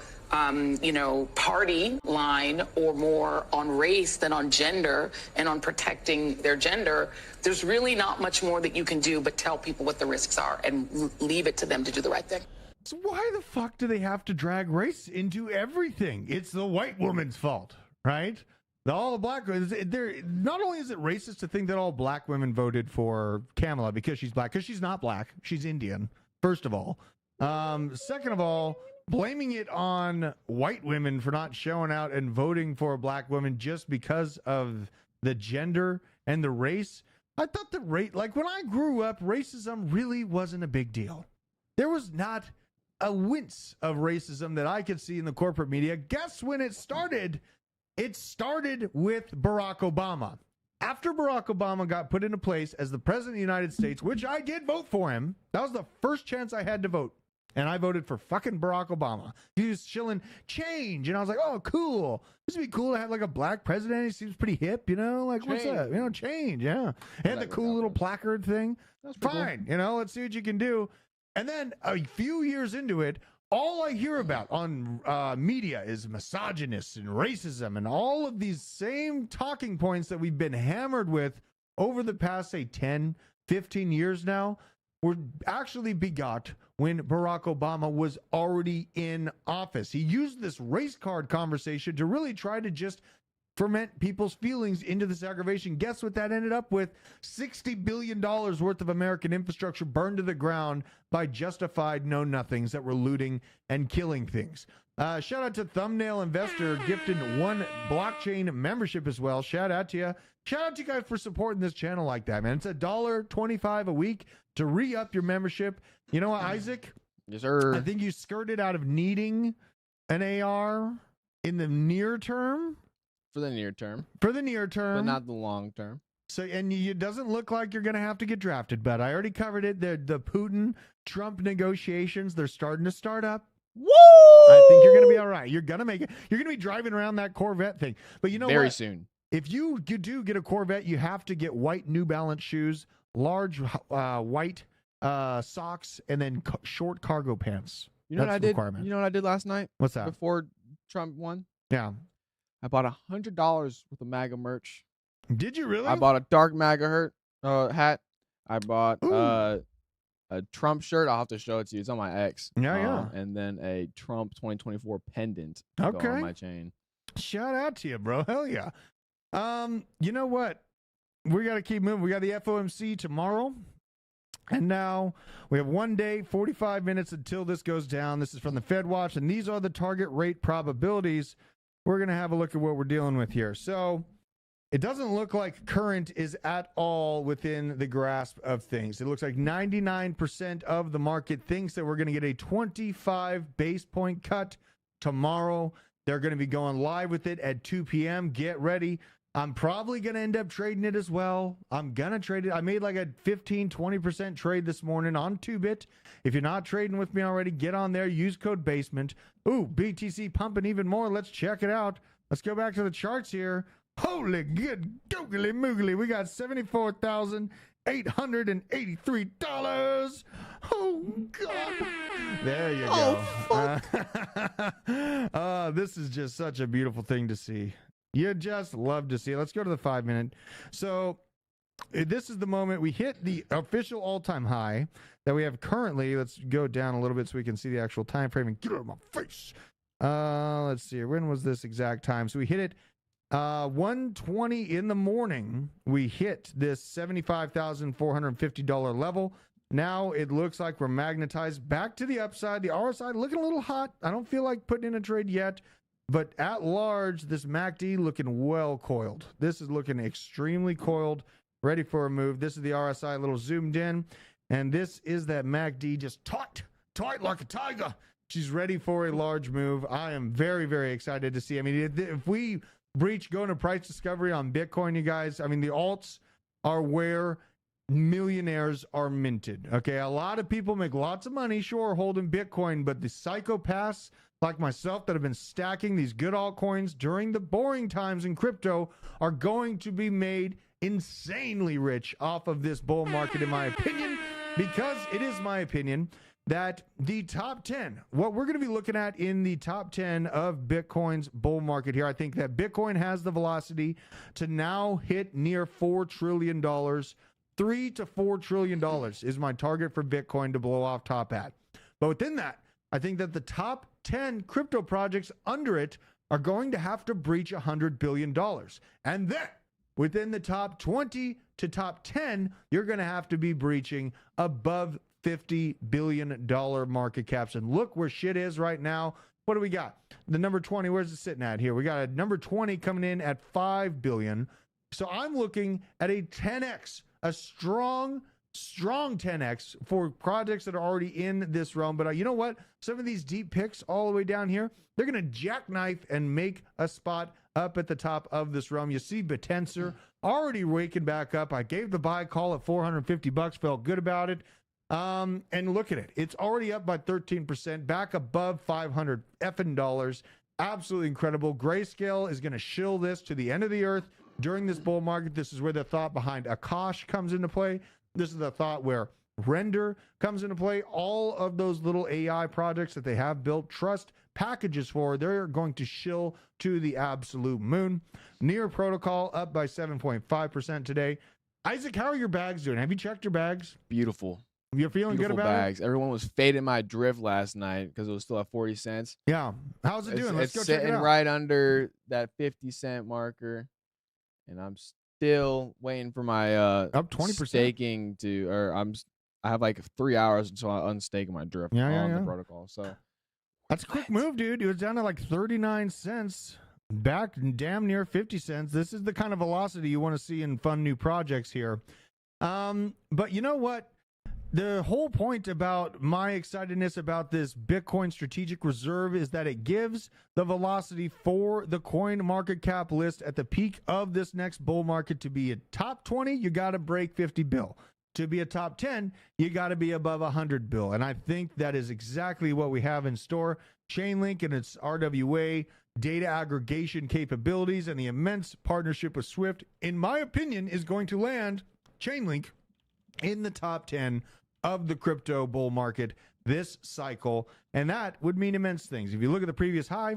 party line or more on race than on gender and on protecting their gender, there's really not much more that you can do but tell people what the risks are and leave it to them to do the right thing. So why the fuck do they have to drag race into everything? It's the white woman's fault, right? All the black women, not only is it racist to think that all black women voted for Kamala because she's black, because she's not black, she's Indian, first of all. Second of all, blaming it on white women for not showing out and voting for a black woman just because of the gender and the race. I thought the when I grew up, racism really wasn't a big deal. There was not a wince of racism that I could see in the corporate media. Guess when it started? It started with Barack Obama. After Barack Obama got put into place as the president of the United States, which I did vote for him, that was the first chance I had to vote. And I voted for fucking Barack Obama. He was chilling change. And I was like, oh, cool. This would be cool to have like a black president. He seems pretty hip, Like, change. What's that? Change, yeah. He had the cool little placard thing. That's fine. Cool. Let's see what you can do. And then a few years into it, all I hear about on media is misogynist and racism and all of these same talking points that we've been hammered with over the past, say, 10, 15 years now, were actually begot when Barack Obama was already in office. He used this race card conversation to really try to just ferment people's feelings into this aggravation. Guess what that ended up with? $60 billion worth of American infrastructure burned to the ground by justified know-nothings that were looting and killing things. Shout out to Thumbnail Investor gifting 1 blockchain membership as well. Shout out to you. Shout out to you guys for supporting this channel like that, man. It's $1.25 a week to re-up your membership. You know what, Isaac? Yes, sir. I think you skirted out of needing an AR in the near term. For the near term. For the near term. But not the long term. So, and it doesn't look like you're going to have to get drafted, but I already covered it. The Putin-Trump negotiations, they're starting to start up. Woo! I think you're going to be all right. You're going to make it. You're going to be driving around that Corvette thing. But you know Very what? soon. If you do get a Corvette, you have to get white New Balance shoes, large white socks, and then short cargo pants. You know That's what I the did? requirement. You know what I did last night? What's that? Before Trump won? Yeah. I bought $100 worth of MAGA merch. Did you really? I bought a dark MAGA hat. I bought a Trump shirt. I'll have to show it to you. It's on my X. Yeah. And then a Trump 2024 pendant to go Okay. on my chain. Shout out to you, bro. Hell yeah. You know what? We got to keep moving. We got the FOMC tomorrow. And now we have 1 day, 45 minutes until this goes down. This is from the Fed Watch, and these are the target rate probabilities. We're going to have a look at what we're dealing with here. So it doesn't look like current is at all within the grasp of things. It looks like 99% of the market thinks that we're going to get a 25 base point cut tomorrow. They're going to be going live with it at 2 p.m. Get ready. I'm probably going to end up trading it as well. I'm going to trade it. I made like a 15-20% trade this morning on 2bit. If you're not trading with me already, get on there. Use code BASEMENT. Ooh, BTC pumping even more. Let's check it out. Let's go back to the charts here. Holy good googly moogly. We got $74,883. Oh, God. There you go. This is just such a beautiful thing to see. You just love to see it. Let's go to the 5-minute. So this is the moment we hit the official all-time high that we have currently. Let's go down a little bit so we can see the actual time frame and get out of my face. Let's see. When was this exact time? So we hit it 1:20 in the morning. We hit this $75,450 level. Now it looks like we're magnetized back to the upside. The RSI looking a little hot. I don't feel like putting in a trade yet. But at large, this MACD looking well coiled. This is looking extremely coiled, ready for a move. This is the RSI a little zoomed in. And this is that MACD just tight like a tiger. She's ready for a large move. I am very, very excited to see. I mean, if we breach going to price discovery on Bitcoin, you guys, I mean, the alts are where millionaires are minted. Okay, a lot of people make lots of money, sure, holding Bitcoin, but the psychopaths like myself that have been stacking these good altcoins during the boring times in crypto are going to be made insanely rich off of this bull market, in my opinion, because it is my opinion that the top 10, what we're going to be looking at in the top 10 of Bitcoin's bull market here, I think that Bitcoin has the velocity to now hit near $4 trillion. $3 to $4 trillion is my target for Bitcoin to blow off top at. But within that, I think that the top 10 crypto projects under it are going to have to breach $100 billion. And then within the top 20 to top 10, you're going to have to be breaching above $50 billion market caps. And look where shit is right now. What do we got? The number 20, where's it sitting at here? We got a number 20 coming in at $5 billion. So I'm looking at a 10x, a strong 10x for projects that are already in this realm. But you know what? Some of these deep picks all the way down here, they're going to jackknife and make a spot up at the top of this realm. You see Betensor already waking back up. I gave the buy call at $450, felt good about it. And look at it. It's already up by 13%, back above $500 effing dollars. Absolutely incredible. Grayscale is going to shill this to the end of the earth during this bull market. This is where the thought behind Akash comes into play. This is the thought where Render comes into play. All of those little AI projects that they have built trust packages for, they're going to shill to the absolute moon. Near Protocol up by 7.5% today. Isaac, how are your bags doing? Have you checked your bags? Beautiful. You're feeling Beautiful good about bags. Everyone was fading my drift last night because it was still at 40 cents. Yeah. How's it doing? Let's go check it sitting out. right under that 50-cent marker. And I'm still waiting for my up 20% staking to, or I have like 3 hours until I unstake my drift on the protocol. So that's a quick move, dude. It was down to like 39 cents, back damn near 50 cents. This is the kind of velocity you want to see in fun new projects here. But you know what? The whole point about my excitedness about this Bitcoin strategic reserve is that it gives the velocity for the coin market cap list at the peak of this next bull market. To be a top 20, you got to break 50 bill. To be a top 10, you got to be above 100 bill. And I think that is exactly what we have in store. Chainlink and its RWA data aggregation capabilities and the immense partnership with Swift, in my opinion, is going to land Chainlink in the top 10 of the crypto bull market this cycle. And that would mean immense things. If you look at the previous high,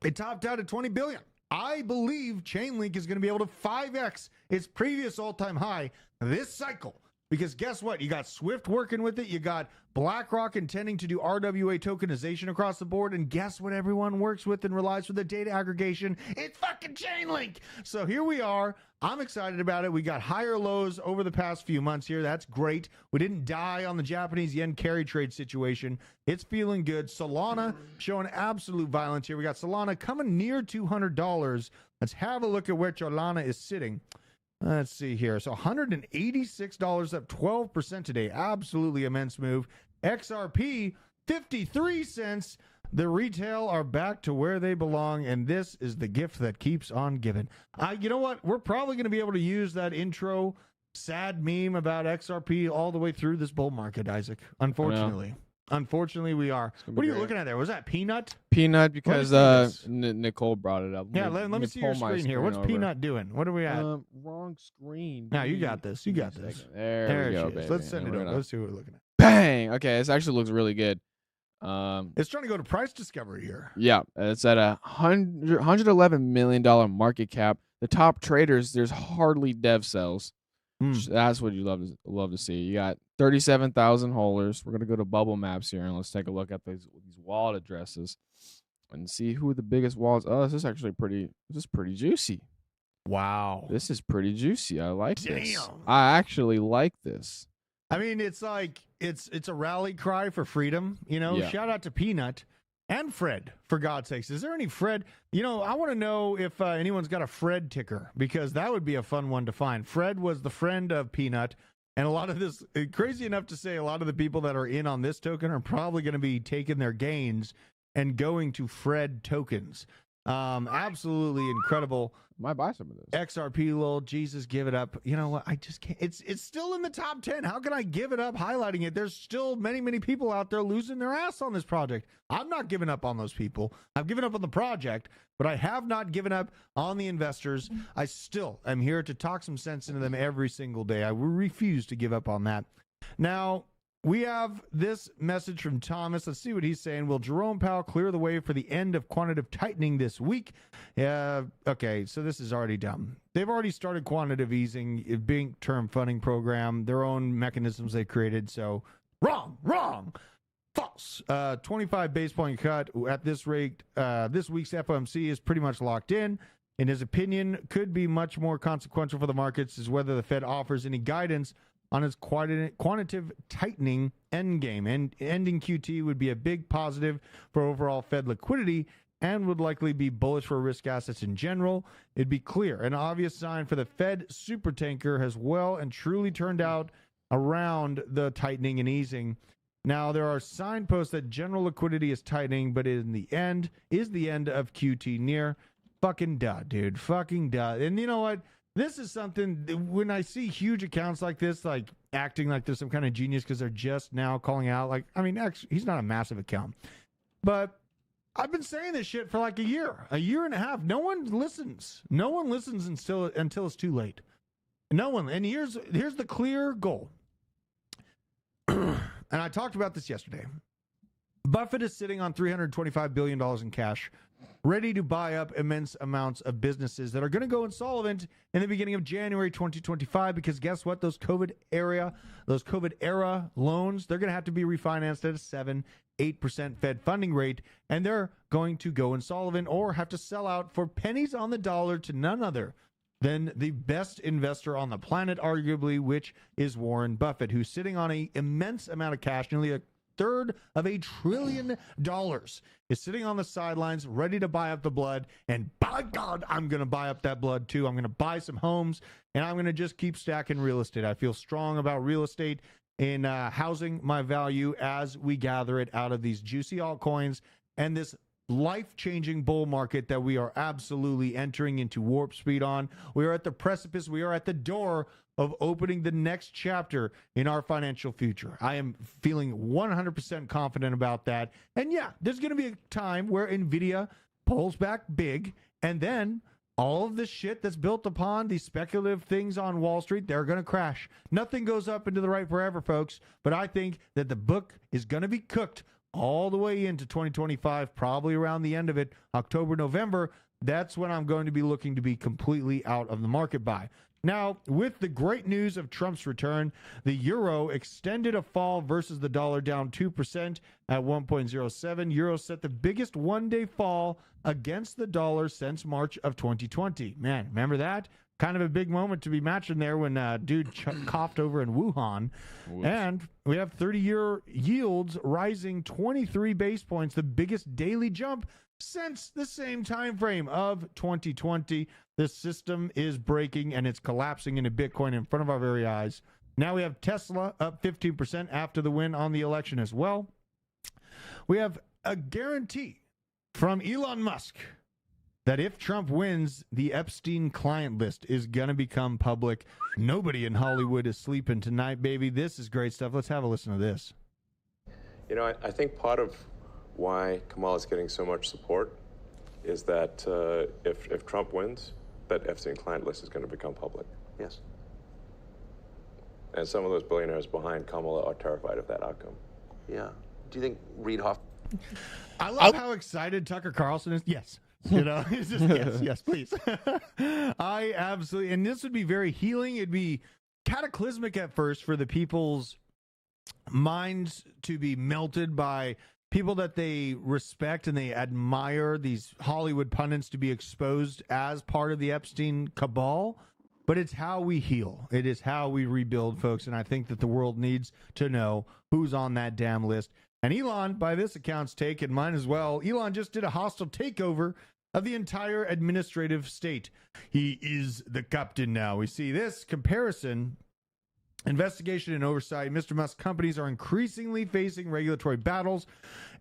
it topped out at 20 billion. I believe Chainlink is going to be able to 5x its previous all-time high this cycle. Because guess what? You got Swift working with it. You got BlackRock intending to do RWA tokenization across the board. And guess what everyone works with and relies for the data aggregation? It's fucking Chainlink. So here we are. I'm excited about it. We got higher lows over the past few months here. That's great. We didn't die on the Japanese yen carry trade situation. It's feeling good. Solana showing absolute violence here. We got Solana coming near $200. Let's have a look at where Solana is sitting. Let's see here. So $186, up 12% today. Absolutely immense move. XRP, 53 cents. The retail are back to where they belong, and this is the gift that keeps on giving. You know what? We're probably going to be able to use that intro sad meme about XRP all the way through this bull market, Isaac. Unfortunately. Unfortunately, we are. What are you looking at there? Was that Peanut? Peanut, because Nicole brought it up. Yeah, let me see your screen here. What's Peanut doing? What are we at? Wrong screen. Now, you got this. You got this. There we go, baby. Let's send it over. Let's see what we're looking at. Bang! Okay, this actually looks really good. It's trying to go to price discovery here. Yeah, it's at $111 million market cap. The top traders, there's hardly dev cells. That's what you love to see. You got 37,000 holders. We're gonna go to bubble maps here and let's take a look at these wallet addresses and see who the biggest wallets. Oh, this is actually pretty juicy. Wow, this is pretty juicy. I like this. I actually like this. I mean, it's like it's a rally cry for freedom. You know, shout out to Peanut and Fred, for God's sakes. Is there any Fred? You know, I want to know if anyone's got a Fred ticker, because that would be a fun one to find. Fred was the friend of Peanut, and a lot of this, crazy enough to say, a lot of the people that are in on this token are probably going to be taking their gains and going to Fred tokens. Absolutely incredible. Might buy some of this. XRP, lol, Jesus, give it up. You know what? I just can't. It's still in the top 10. How can I give it up highlighting it? There's still many, many people out there losing their ass on this project. I'm not giving up on those people. I've given up on the project, but I have not given up on the investors. I still am here to talk some sense into them every single day. I refuse to give up on that. Now, we have this message from Thomas. Let's see what he's saying. Will Jerome Powell clear the way for the end of quantitative tightening this week? Okay, so this is already dumb. They've already started quantitative easing, being term funding program, their own mechanisms they created. So wrong, false. 25 base point cut at this rate. This week's FOMC is pretty much locked in. In his opinion, could be much more consequential for the markets is whether the Fed offers any guidance on its quantitative tightening endgame. And ending QT would be a big positive for overall Fed liquidity and would likely be bullish for risk assets in general. It'd be clear, an obvious sign for the Fed supertanker has well and truly turned out around the tightening and easing. Now, there are signposts that general liquidity is tightening, but in the end, is the end of QT near? Fucking duh, dude. Fucking duh. And you know what? This is something, when I see huge accounts like this, like acting like they're some kind of genius because they're just now calling out, like, I mean, actually, he's not a massive account. But I've been saying this shit for like a year and a half. No one listens. No one listens until it's too late. No one. And here's the clear goal. And I talked about this yesterday. Buffett is sitting on $325 billion in cash, ready to buy up immense amounts of businesses that are going to go insolvent in the beginning of January 2025, because guess what? Those COVID era loans, they're going to have to be refinanced at a 7-8% Fed funding rate, and they're going to go insolvent or have to sell out for pennies on the dollar to none other than the best investor on the planet, arguably, which is Warren Buffett, who's sitting on an immense amount of cash, nearly a third of $1 trillion, is sitting on the sidelines ready to buy up the blood. And by God, I'm going to buy up that blood too. I'm going to buy some homes, and I'm going to just keep stacking real estate. I feel strong about real estate in housing my value as we gather it out of these juicy altcoins and this life-changing bull market that we are absolutely entering into warp speed on. We are at the precipice. We are at the door of opening the next chapter in our financial future. I am feeling 100% confident about that. And yeah, there's going to be a time where NVIDIA pulls back big, and then all of this shit that's built upon these speculative things on Wall Street, they're going to crash. Nothing goes up into the right forever, folks. But I think that the book is going to be cooked all the way into 2025, probably around the end of it, October, November. That's when I'm going to be looking to be completely out of the market by. Now, with the great news of Trump's return, the euro extended a fall versus the dollar, down 2% at 1.07. Euro set the biggest one-day fall against the dollar since March of 2020. Man, remember that? Kind of a big moment to be matching there when dude coughed over in Wuhan. Whoops. And we have 30-year yields rising 23 base points, the biggest daily jump since the same time frame of 2020. This system is breaking and it's collapsing into Bitcoin in front of our very eyes. Now we have Tesla up 15% after the win on the election as well. We have a guarantee from Elon Musk that if Trump wins, the Epstein client list is going to become public. Nobody in Hollywood is sleeping tonight, baby. This is great stuff. Let's have a listen to this. You know, I think part of why Kamala is getting so much support is that if Trump wins, that Epstein client list is going to become public. Yes. And some of those billionaires behind Kamala are terrified of that outcome. Yeah. Do you think Reid Hoffman? I love how excited Tucker Carlson is. Yes. You know, it's just yes, please. I absolutely, and this would be very healing. It'd be cataclysmic at first for the people's minds to be melted by people that they respect and they admire, these Hollywood pundits, to be exposed as part of the Epstein cabal. But it's how we heal. It is how we rebuild, folks. And I think that the world needs to know who's on that damn list. And Elon, by this account's take, and mine as well, Elon just did a hostile takeover of the entire administrative state. He is the captain now. We see this comparison. Investigation and oversight. Mr. Musk's companies are increasingly facing regulatory battles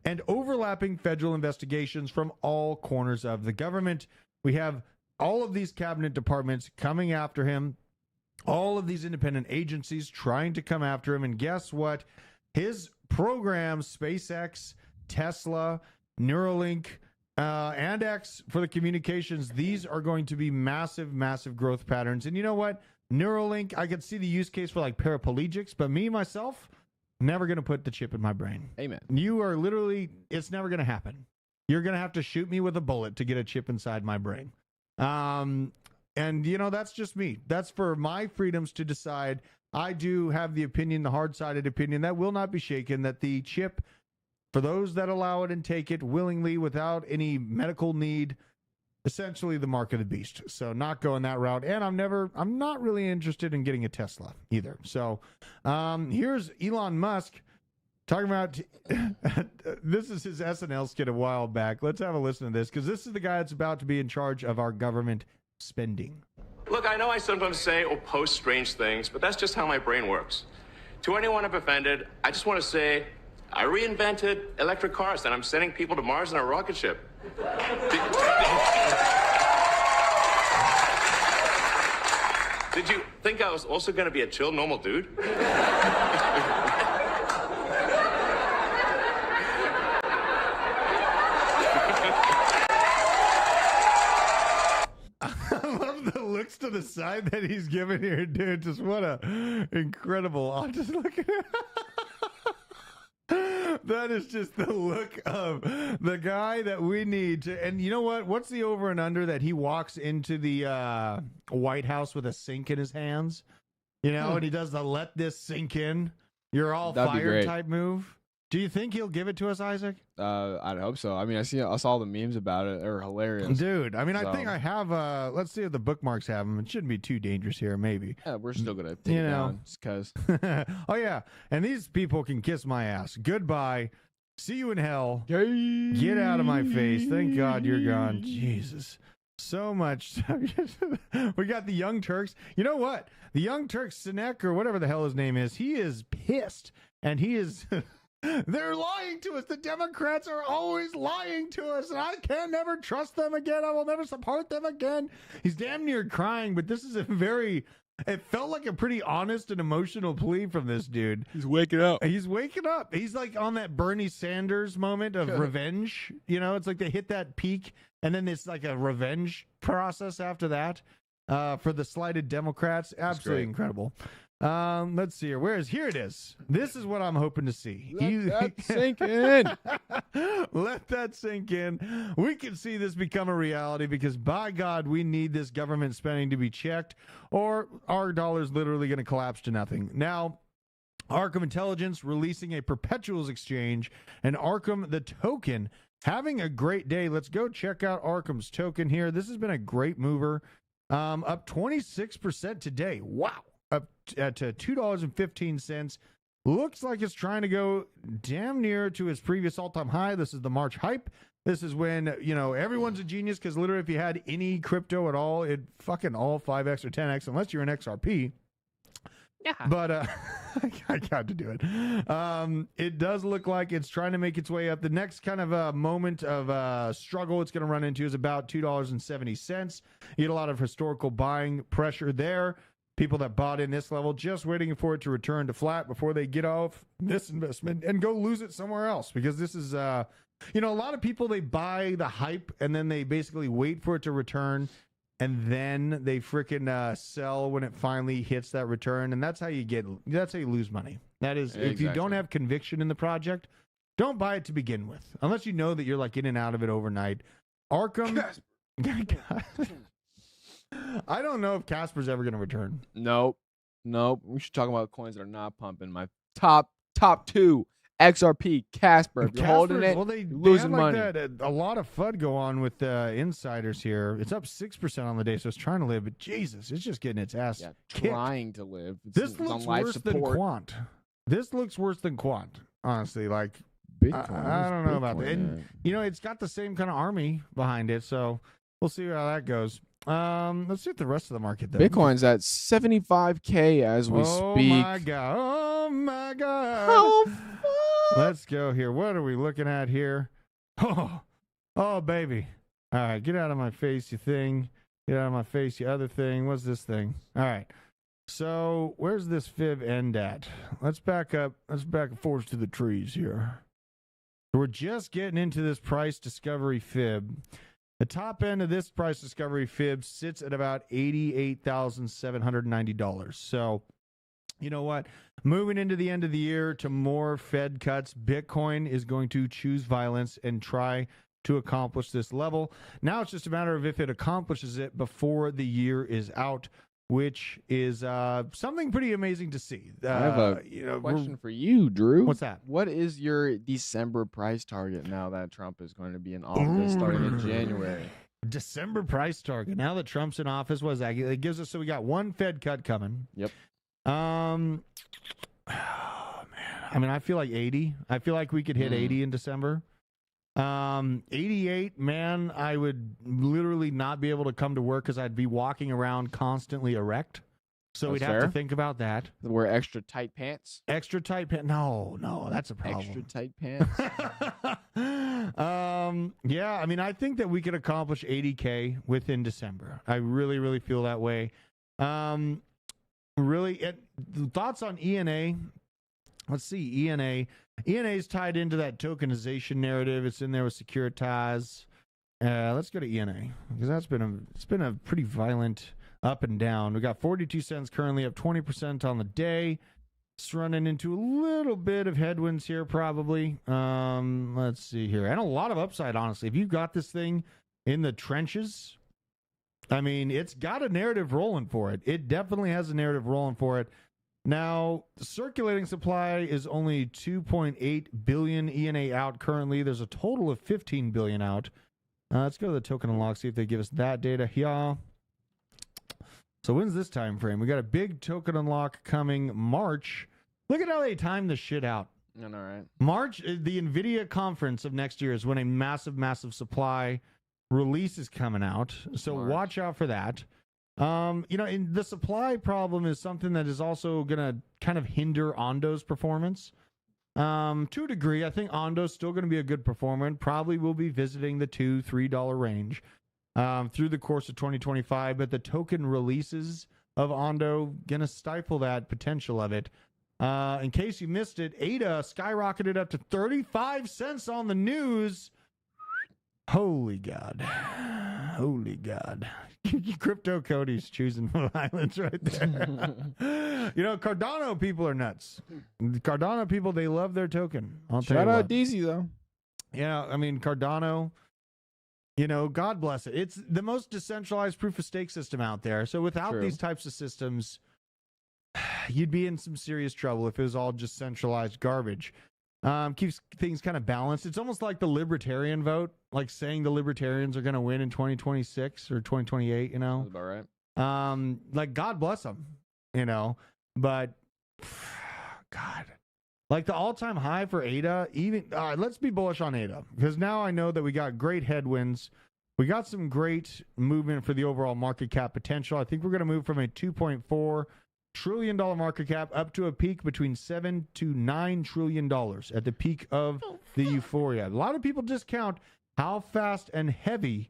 and overlapping federal investigations from all corners of the government. We have all of these cabinet departments coming after him, all of these independent agencies trying to come after him. And guess what? His programs, SpaceX, Tesla, Neuralink, and X for the communications, these are going to be massive, massive growth patterns. And you know what? Neuralink, I could see the use case for like paraplegics, but me, myself, never going to put the chip in my brain. Amen. You are literally, it's never going to happen. You're going to have to shoot me with a bullet to get a chip inside my brain. And, you know, that's just me. That's for my freedoms to decide. I do have the opinion, the hard-sided opinion, that will not be shaken, that the chip, for those that allow it and take it willingly without any medical need, essentially the mark of the beast. So not going that route. And I'm not really interested in getting a Tesla either. So here's Elon Musk talking about, this is his SNL skit a while back. Let's have a listen to this, because this is the guy that's about to be in charge of our government spending. Look, I know I sometimes say or post strange things, but that's just how my brain works. To anyone I've offended, I just want to say I reinvented electric cars and I'm sending people to Mars in a rocket ship. Did you think I was also going to be a chill, normal dude? Looks to the side that he's giving here, dude. Just what a incredible. I'll just look at it. That is just the look of the guy that we need to. And you know what? What's the over and under that he walks into the White House with a sink in his hands? You know, and he does the let this sink in. You're all fired type move. Do you think he'll give it to us, Isaac? I'd hope so. I mean, I saw the memes about it. They're hilarious. Dude, I mean, I think I have, let's see if the bookmarks have them. It shouldn't be too dangerous here, maybe. Yeah, we're still going to take it down just because. Oh, yeah. And these people can kiss my ass. Goodbye. See you in hell. Yay. Get out of my face. Thank God you're gone. Jesus. So much stuff. We got the Young Turks. You know what? The Young Turks, Sinek, or whatever the hell his name is, he is pissed. And he is... They're lying to us. The Democrats are always lying to us, and I can never trust them again. I will never support them again. He's damn near crying, but this is it felt like a pretty honest and emotional plea from this dude. He's waking up. He's waking up. He's like on that Bernie Sanders moment of revenge. You know, it's like they hit that peak, and then it's like a revenge process after that for the slighted Democrats. Absolutely incredible. Let's see here. Here it is. This is what I'm hoping to see. Let that sink in. Let that sink in. We can see this become a reality because, by God, we need this government spending to be checked, or our dollar's literally going to collapse to nothing. Now, Arkham Intelligence releasing a perpetuals exchange, and Arkham the token having a great day. Let's go check out Arkham's token here. This has been a great mover. Up 26% today. Wow. Up to $2.15. Looks like it's trying to go damn near to its previous all-time high. This is the March hype. This is when, you know, everyone's a genius because literally if you had any crypto at all, it fucking all 5x or 10x unless you're an XRP. Yeah. But I got to do it. It does look like it's trying to make its way up. The next kind of moment of struggle it's going to run into is about $2.70. You get a lot of historical buying pressure there. People that bought in this level just waiting for it to return to flat before they get off this investment and go lose it somewhere else, because this is, a lot of people, they buy the hype and then they basically wait for it to return. And then they freaking sell when it finally hits that return. And that's how you lose money. That is, if you don't have conviction in the project, don't buy it to begin with. Unless you know that you're like in and out of it overnight. Arkham. I don't know if Casper's ever going to return. Nope. We should talk about coins that are not pumping. My top two. XRP, Casper. If you're holding it, they losing had like money. That, a lot of FUD go on with insiders here. It's up 6% on the day, so it's trying to live. But Jesus, it's just getting its ass kicked. Trying to live. This looks worse than Quant. This looks worse than Quant, honestly. Like, Bitcoin. I don't know about that. And, it's got the same kind of army behind it, so we'll see how that goes. Let's see what the rest of the market does. Bitcoin's at 75K as we speak. Oh my god. Oh, let's go here. What are we looking at here? Oh baby. All right, get out of my face, you thing. Get out of my face, you other thing. What's this thing? All right. So where's this fib end at? Let's back up. Let's back and forth to the trees here. We're just getting into this price discovery fib. The top end of this price discovery fib sits at about $88,790. So, you know what? Moving into the end of the year to more Fed cuts, Bitcoin is going to choose violence and try to accomplish this level. Now it's just a matter of if it accomplishes it before the year is out, which is something pretty amazing to see. I have a question for you, Drew. What's that? What is your December price target now that Trump is going to be in office starting in January? December price target. Now that Trump's in office, what is that? It gives us, so we got one Fed cut coming. Yep. Man. I mean, I feel like 80. I feel like we could hit 80 in December. 88, man, I would literally not be able to come to work because I'd be walking around constantly erect. So we'd have to think about that. Wear extra tight pants? Extra tight pants? No, that's a problem. Extra tight pants? Yeah, I mean, I think that we could accomplish 80K within December. I really, really feel that way. Thoughts on ENA? Let's see, ENA. ENA is tied into that tokenization narrative. It's in there with Securitize. Let's go to ENA because it's been a pretty violent up and down. We got 42 cents currently, up 20% on the day. It's running into a little bit of headwinds here, probably. Let's see here, and a lot of upside. Honestly, if you've got this thing in the trenches, I mean, it's got a narrative rolling for it. It definitely has a narrative rolling for it. Now, the circulating supply is only 2.8 billion ENA out currently. There's a total of 15 billion out. Let's go to the token unlock, see if they give us that data here. So when's this time frame? We got a big token unlock coming March. Look at how they timed this shit out. All right. March, the NVIDIA conference of next year is when a massive supply release is coming out. So watch out for that. And the supply problem is something that is also going to kind of hinder Ondo's performance. To a degree, I think Ondo's still going to be a good performer and probably will be visiting the $2-3 range through the course of 2025. But the token releases of Ondo going to stifle that potential of it. In case you missed it, ADA skyrocketed up to 35 cents on the news. Holy God. Crypto Cody's choosing violence right there. Cardano people are nuts. Cardano people, they love their token. Shout out DZ, though. Yeah, I mean, Cardano, God bless it. It's the most decentralized proof of stake system out there. So without these types of systems, you'd be in some serious trouble if it was all just centralized garbage. Keeps things kind of balanced. It's almost like the libertarian vote, like saying the libertarians are going to win in 2026 or 2028, That's about right. Like, God bless them, but God, like the all-time high for ADA, let's be bullish on ADA because now I know that we got great headwinds. We got some great movement for the overall market cap potential. I think we're going to move from a 2.4 trillion market cap, up to a peak between $7 to $9 trillion at the peak of the euphoria. A lot of people discount how fast and heavy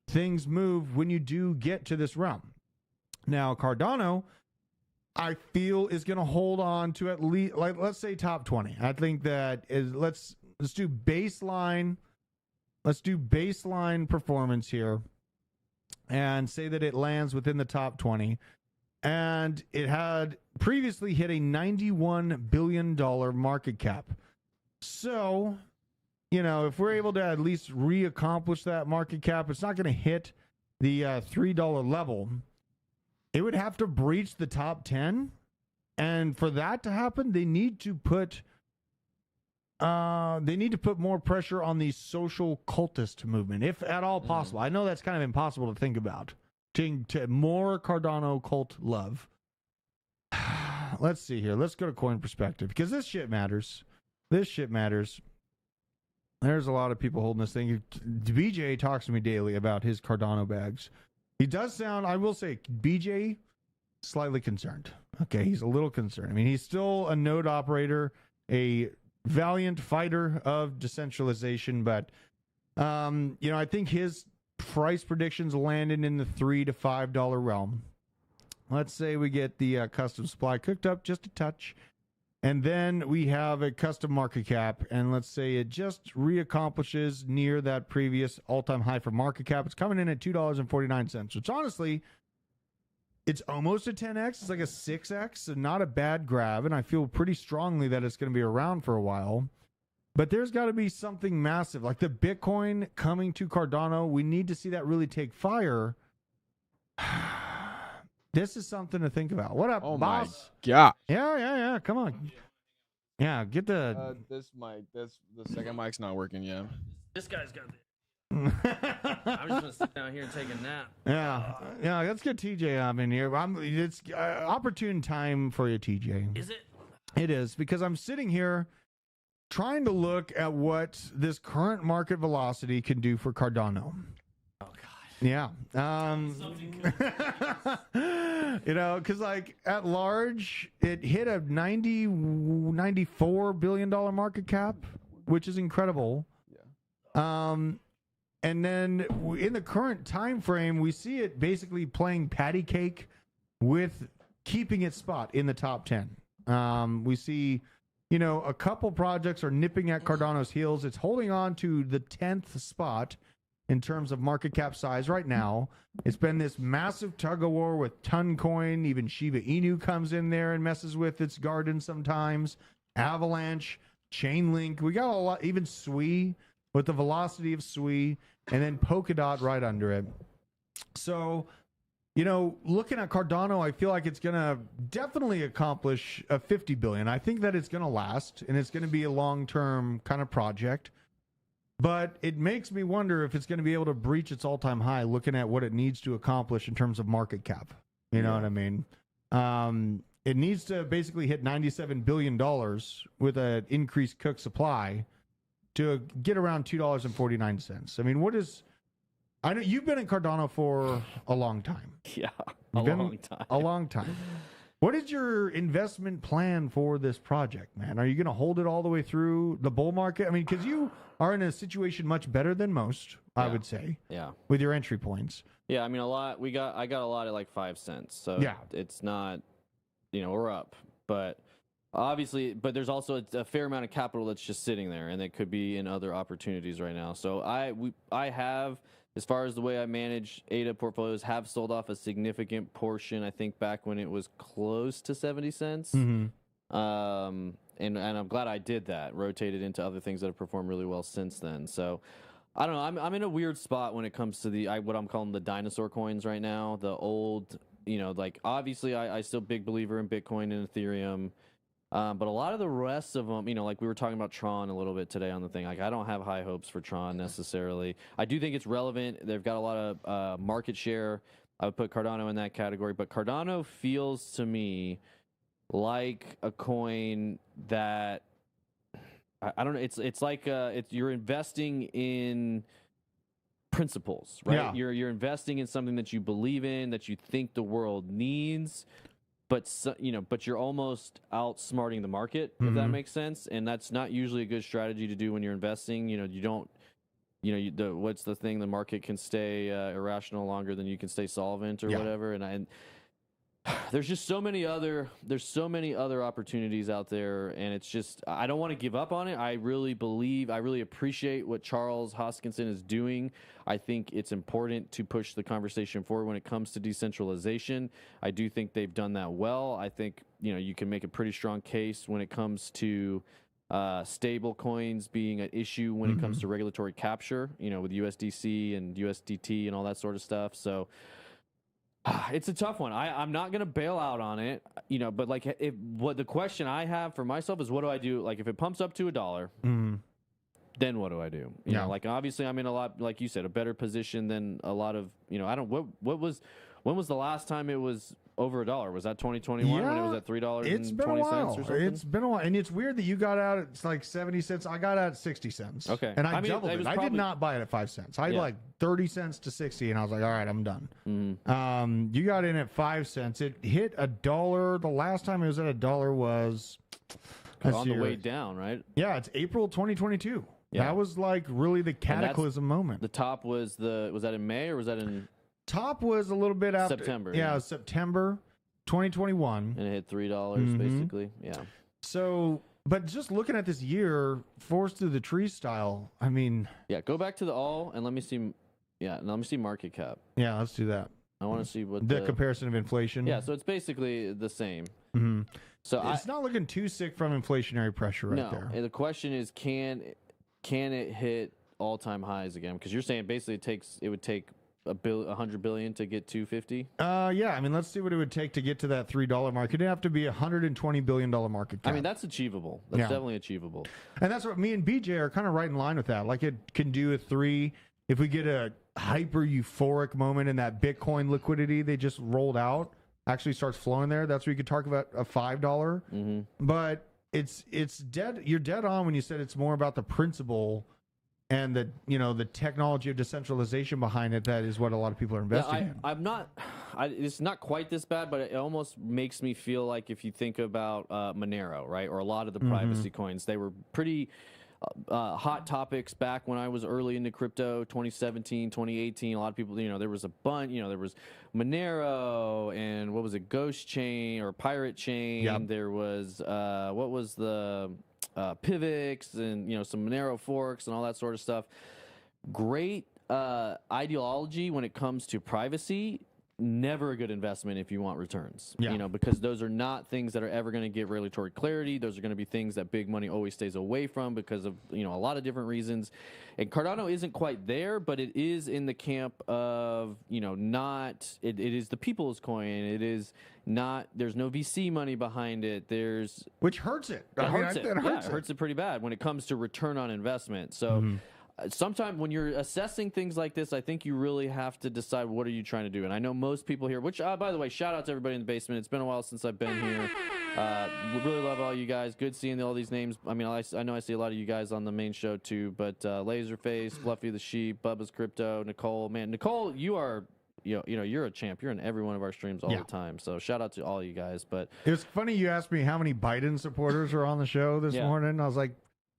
things move when you do get to this realm. Now, Cardano, I feel, is going to hold on to at least, like, let's say top 20. I think that is, let's do baseline. Let's do baseline performance here and say that it lands within the top 20. And it had previously hit a $91 billion market cap. So, you know, if we're able to at least reaccomplish that market cap, it's not going to hit the $3 level. It would have to breach the top 10. And for that to happen, they need to put more pressure on the social cultist movement, if at all possible. I know that's kind of impossible to think about. To more Cardano cult love. Let's see here. Let's go to coin perspective, because this shit matters. This shit matters. There's a lot of people holding this thing. BJ talks to me daily about his Cardano bags. He does sound, I will say, BJ, slightly concerned. Okay, he's a little concerned. I mean, he's still a node operator, a valiant fighter of decentralization, but, you know, I think his price predictions landed in the $3 to $5 realm. Let's say we get the custom supply cooked up just a touch, and then we have a custom market cap, and let's say it just reaccomplishes near that previous all-time high for market cap. It's coming in at $2.49, which honestly, it's almost a 10x. It's like a 6x, so not a bad grab, and I feel pretty strongly that it's going to be around for a while. But there's got to be something massive, like the Bitcoin coming to Cardano. We need to see that really take fire. This is something to think about. What up, boss? My God. Yeah. Come on. Yeah, get the... This mic, the second mic's not working yet. This guy's got I'm just gonna sit down here and take a nap. Yeah. Let's get TJ up in here. It's opportune time for you, TJ. Is it? It is, because I'm sitting here trying to look at what this current market velocity can do for Cardano. Oh, God. Yeah. You know, because like at large, it hit a $94 billion market cap, which is incredible. Yeah. And then in the current time frame, we see it basically playing patty cake with keeping its spot in the top 10. We see, you know, a couple projects are nipping at Cardano's heels. It's holding on to the 10th spot in terms of market cap size right now. It's been this massive tug of war with Toncoin. Even Shiba Inu comes in there and messes with its garden sometimes. Avalanche, Chainlink. We got a lot, even Sui with the velocity of Sui, and then Polkadot right under it. So, you know, looking at Cardano, I feel like it's going to definitely accomplish a 50 billion. I think that it's going to last, and it's going to be a long-term kind of project. But it makes me wonder if it's going to be able to breach its all-time high, looking at what it needs to accomplish in terms of market cap. You know what I mean? It needs to basically hit $97 billion with an increased cook supply to get around $2.49. I mean, what is... I know you've been in Cardano for a long time. Yeah, a long time. A long time. What is your investment plan for this project, man? Are you going to hold it all the way through the bull market? I mean, because you are in a situation much better than most, I would say. Yeah. With your entry points. Yeah, I mean, I got a lot at like 5 cents. So yeah, it's not, you know, we're up. But obviously, but there's also a fair amount of capital that's just sitting there, and it could be in other opportunities right now. So I have, as far as the way I manage ADA portfolios, have sold off a significant portion, I think, back when it was close to 70 cents. Mm-hmm. And I'm glad I did that, rotated into other things that have performed really well since then. So I don't know. I'm in a weird spot when it comes to what I'm calling the dinosaur coins right now. The old, you know, like obviously I still big believer in Bitcoin and Ethereum. But a lot of the rest of them, you know, like we were talking about Tron a little bit today on the thing. Like I don't have high hopes for Tron necessarily. I do think it's relevant. They've got a lot of market share. I would put Cardano in that category. But Cardano feels to me like a coin that I don't know. It's like you're investing in principles, right? Yeah. You're investing in something that you believe in, that you think the world needs. but but you're almost outsmarting the market, if that makes sense. And that's not usually a good strategy to do when you're investing. You don't, what's the thing? The market can stay irrational longer than you can stay solvent or whatever. And there's just so many other opportunities out there, and it's just, I don't want to give up on it. I really appreciate what Charles Hoskinson is doing. I think it's important to push the conversation forward when it comes to decentralization. I do think they've done that well. I think, you can make a pretty strong case when it comes to stable coins being an issue when it comes to regulatory capture, with USDC and USDT and all that sort of stuff. So it's a tough one. I'm not going to bail out on it, but like what the question I have for myself is, what do I do? Like if it pumps up to $1, then what do I do? You know, like obviously I'm in a lot, like you said, a better position than a lot of, when was the last time it was over $1? Was that 2021 when it was at $3.20 it's been a while. or something? It's been a while, and it's weird that you got out at like 70 cents. I got out at 60 cents. Okay, and I doubled it. I did not buy it at 5 cents. I had like 30 cents to 60, and I was like, all right, I'm done. You got in at 5 cents. It hit $1. The last time it was at $1 was on the way down, right? Yeah, it's April 2022. Yeah. That was like really the cataclysm moment. The top was that in May or was that in? Top was a little bit after September. Yeah, it was September 2021. And it hit $3 basically. Yeah. So, but just looking at this year, forced through the tree style, I mean. Yeah, go back to the all and let me see. Yeah, let me see market cap. Yeah, let's do that. I want to see what the comparison of inflation. Yeah, so it's basically the same. So it's not looking too sick from inflationary pressure right there. And the question is, can it hit all-time highs again? Because you're saying basically it would take $100 billion to get 250. Yeah, I mean, let's see what it would take to get to that $3 mark. It'd have to be $120 billion market cap. I mean, that's achievable. That's definitely achievable. And that's what me and BJ are kind of right in line with that. Like, it can do a 3 if we get a hyper euphoric moment in that Bitcoin liquidity they just rolled out actually starts flowing there. That's where you could talk about a $5. But it's dead. You're dead on when you said it's more about the principle and the technology of decentralization behind it. That is what a lot of people are investing in. It's not quite this bad, but it almost makes me feel like if you think about Monero, right, or a lot of the privacy coins, they were pretty hot topics back when I was early into crypto, 2017, 2018. A lot of people, there was a bunch, there was Monero and what was it, Ghost Chain or Pirate Chain. Yep. There was, what was the Pivx and, some Monero forks and all that sort of stuff. Great ideology when it comes to privacy. Never a good investment if you want returns, because those are not things that are ever going to give regulatory clarity. Those are going to be things that big money always stays away from because of, a lot of different reasons. And Cardano isn't quite there, but it is in the camp of, it is the people's coin. It is not, there's no VC money behind it. Which hurts it. It hurts it pretty bad when it comes to return on investment. So, sometimes when you're assessing things like this, I think you really have to decide what are you trying to do. And I know most people here, which, by the way, shout out to everybody in the basement. It's been a while since I've been here. Really love all you guys. Good seeing all these names. I mean, I know I see a lot of you guys on the main show too, but Laserface, Fluffy the Sheep, Bubba's Crypto, Nicole. Man, Nicole, you are... you're a champ. You're in every one of our streams all the time. So shout out to all you guys. But it was funny you asked me how many Biden supporters are on the show this morning. I was like,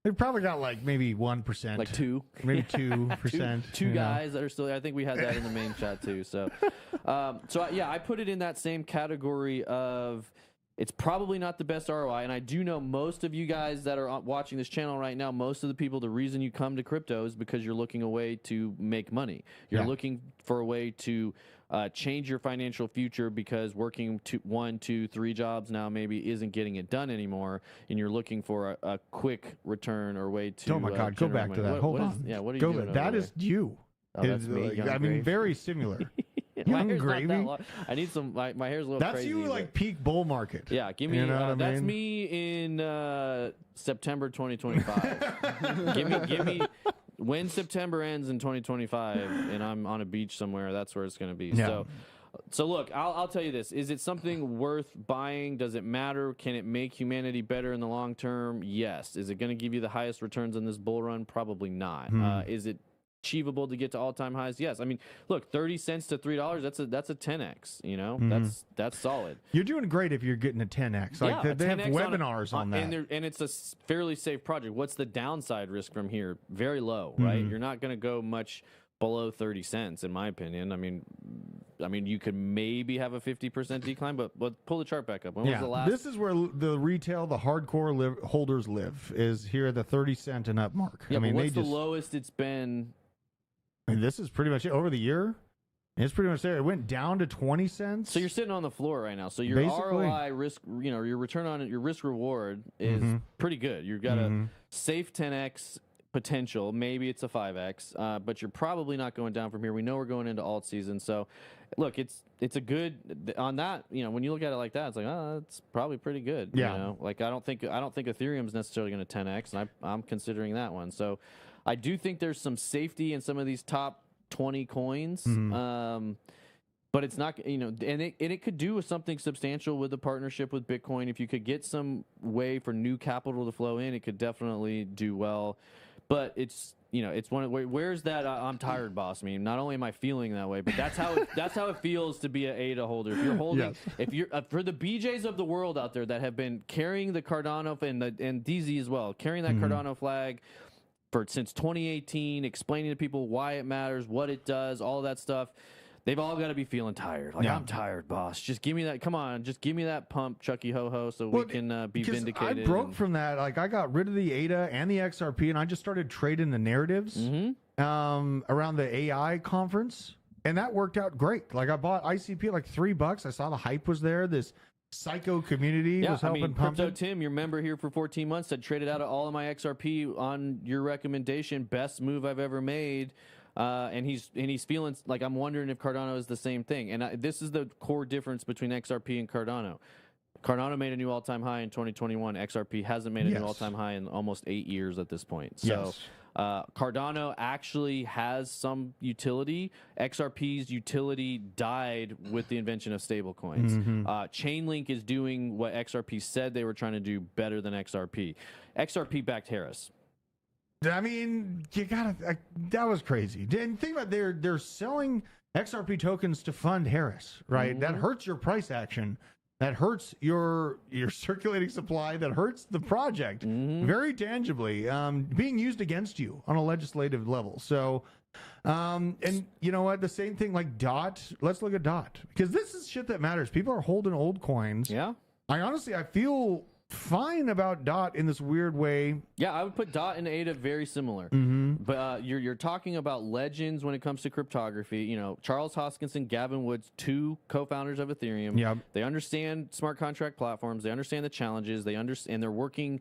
they've probably got like maybe 1%, like 2, maybe 2%. two guys that are still there. I think we had that in the main chat too. So, I put it in that same category of it's probably not the best ROI. And I do know most of you guys that are watching this channel right now, most of the people, the reason you come to crypto is because you're looking a way to make money. You're looking for a way to change your financial future because working 1, 2, 3 jobs now maybe isn't getting it done anymore, and you're looking for a quick return or way to. Oh my God! Go back to that. Hold on. What are you doing? That is you. Oh, that's me. I mean, very similar. My hair's not that long. I need some. My hair's a little that's crazy. That's you, like peak bull market. Yeah, give me. That's me in September 2025. give me. When September ends in 2025, and I'm on a beach somewhere, that's where it's going to be. Yeah. So look, I'll tell you this: is it something worth buying? Does it matter? Can it make humanity better in the long term? Yes. Is it going to give you the highest returns in this bull run? Probably not. Is it achievable to get to all-time highs? Yes. I mean, look, 30 cents to $3, that's a 10x, you know? That's solid. You're doing great if you're getting a 10x. Like Yeah, they have 10x webinars on that. And it's a fairly safe project. What's the downside risk from here? Very low, right? You're not going to go much below 30 cents, in my opinion. I mean, you could maybe have a 50% decline, but pull the chart back up. When was the last? This is where the retail, the hardcore holders live, is here at the 30 cent and up mark. Yeah, I mean, what's the lowest it's been? I mean, this is pretty much it. Over the year, it's pretty much there. It went down to 20 cents. So you're sitting on the floor right now. So your Basically. ROI risk, your return on it, your risk reward is pretty good. You've got a safe 10x potential. Maybe it's a 5x, but you're probably not going down from here. We know we're going into alt season, so look, it's a good on that. You know, when you look at it like that, it's like, oh, it's probably pretty good. Yeah. You know, like I don't think Ethereum's necessarily going to 10x, and I'm considering that one. So I do think there's some safety in some of these top 20 coins. But it's not, you know, and it could do something substantial with the partnership with Bitcoin. If you could get some way for new capital to flow in, it could definitely do well. But it's, you know, it's one of where's that I'm tired boss meme? Not only am I feeling that way, but that's how it feels to be an ADA holder. If you're holding, if you're for the BJs of the world out there that have been carrying the Cardano and DZ as well, carrying that Cardano flag since 2018, explaining to people why it matters, what it does, all of that stuff. They've all got to be feeling tired. Like, I'm tired, boss. Just give me that. Come on. Just give me that pump, Chucky Ho-Ho, so we can be vindicated. I broke from that. Like, I got rid of the ADA and the XRP, and I just started trading the narratives around the AI conference, and that worked out great. Like, I bought ICP at like $3. I saw the hype was there. This psycho community was helping pump Crypto it. Tim, your member here for 14 months, said traded out all of my XRP on your recommendation. Best move I've ever made. And he's feeling like I'm wondering if Cardano is the same thing. And this is the core difference between XRP and Cardano. Cardano made a new all-time high in 2021. XRP hasn't made a new all-time high in almost 8 years at this point. So Cardano actually has some utility. XRP's utility died with the invention of stablecoins. Chainlink is doing what XRP said they were trying to do better than XRP. XRP backed Harris. I mean, you gotta. That was crazy. And think about they're selling XRP tokens to fund Harris, right? That hurts your price action. That hurts your circulating supply. That hurts the project very tangibly, being used against you on a legislative level. So, and you know what? The same thing like DOT. Let's look at DOT because this is shit that matters. People are holding old coins. Yeah. I feel fine about DOT in this weird way. Yeah, I would put DOT and ADA very similar. But you're talking about legends when it comes to cryptography. You know, Charles Hoskinson, Gavin Woods, two co-founders of Ethereum. Yep. They understand smart contract platforms. They understand the challenges. They understand. They're working.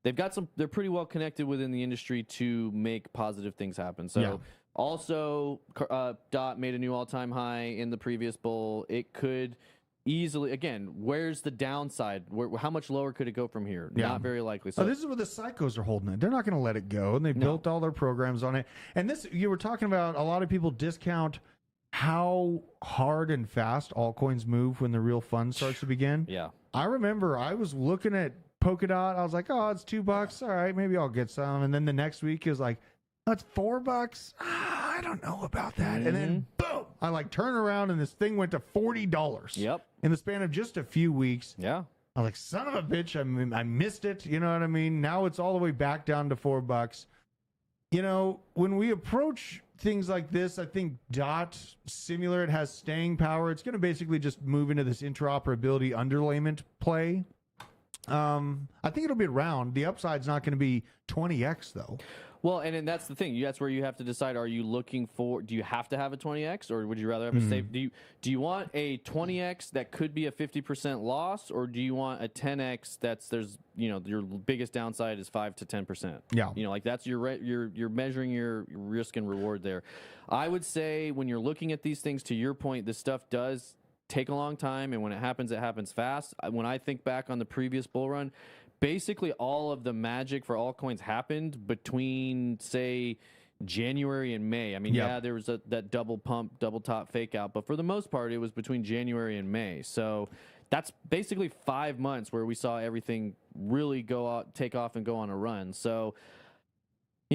They've got some. They're pretty well connected within the industry to make positive things happen. So. Also, DOT made a new all-time high in the previous bull. It could easily, again, where's the downside? How much lower could it go from here? Not very likely. So this is where the psychos are holding it. They're not going to let it go, and they built all their programs on it. And this, you were talking about, a lot of people discount how hard and fast altcoins move when the real fun starts to begin. Yeah. I remember I was looking at Polkadot. I was like, oh, it's $2. All right, maybe I'll get some. And then the next week is like, oh, it's $4. I don't know about that. And then boom, I like turn around and this thing went to $40. Yep. In the span of just a few weeks. Yeah. I was like, son of a bitch, I missed it. You know what I mean? Now it's all the way back down to $4. You know, when we approach things like this, I think DOT, similar, it has staying power. It's going to basically just move into this interoperability underlayment play. I think it'll be around. The upside's not going to be 20x, though. Well, and that's the thing. That's where you have to decide: are you looking for? Do you have to have a 20x, or would you rather have a safe? Do you want a 20x that could be a 50% loss, or do you want a 10x there's your biggest downside is 5 to 10%? Yeah, like that's you're measuring your risk and reward there. I would say when you're looking at these things, to your point, this stuff does take a long time, and when it happens fast. When I think back on the previous bull run, basically all of the magic for altcoins happened between, say, January and May. I mean, there was that double pump, double top fake out, but for the most part, it was between January and May. So that's basically 5 months where we saw everything really take off and go on a run. So,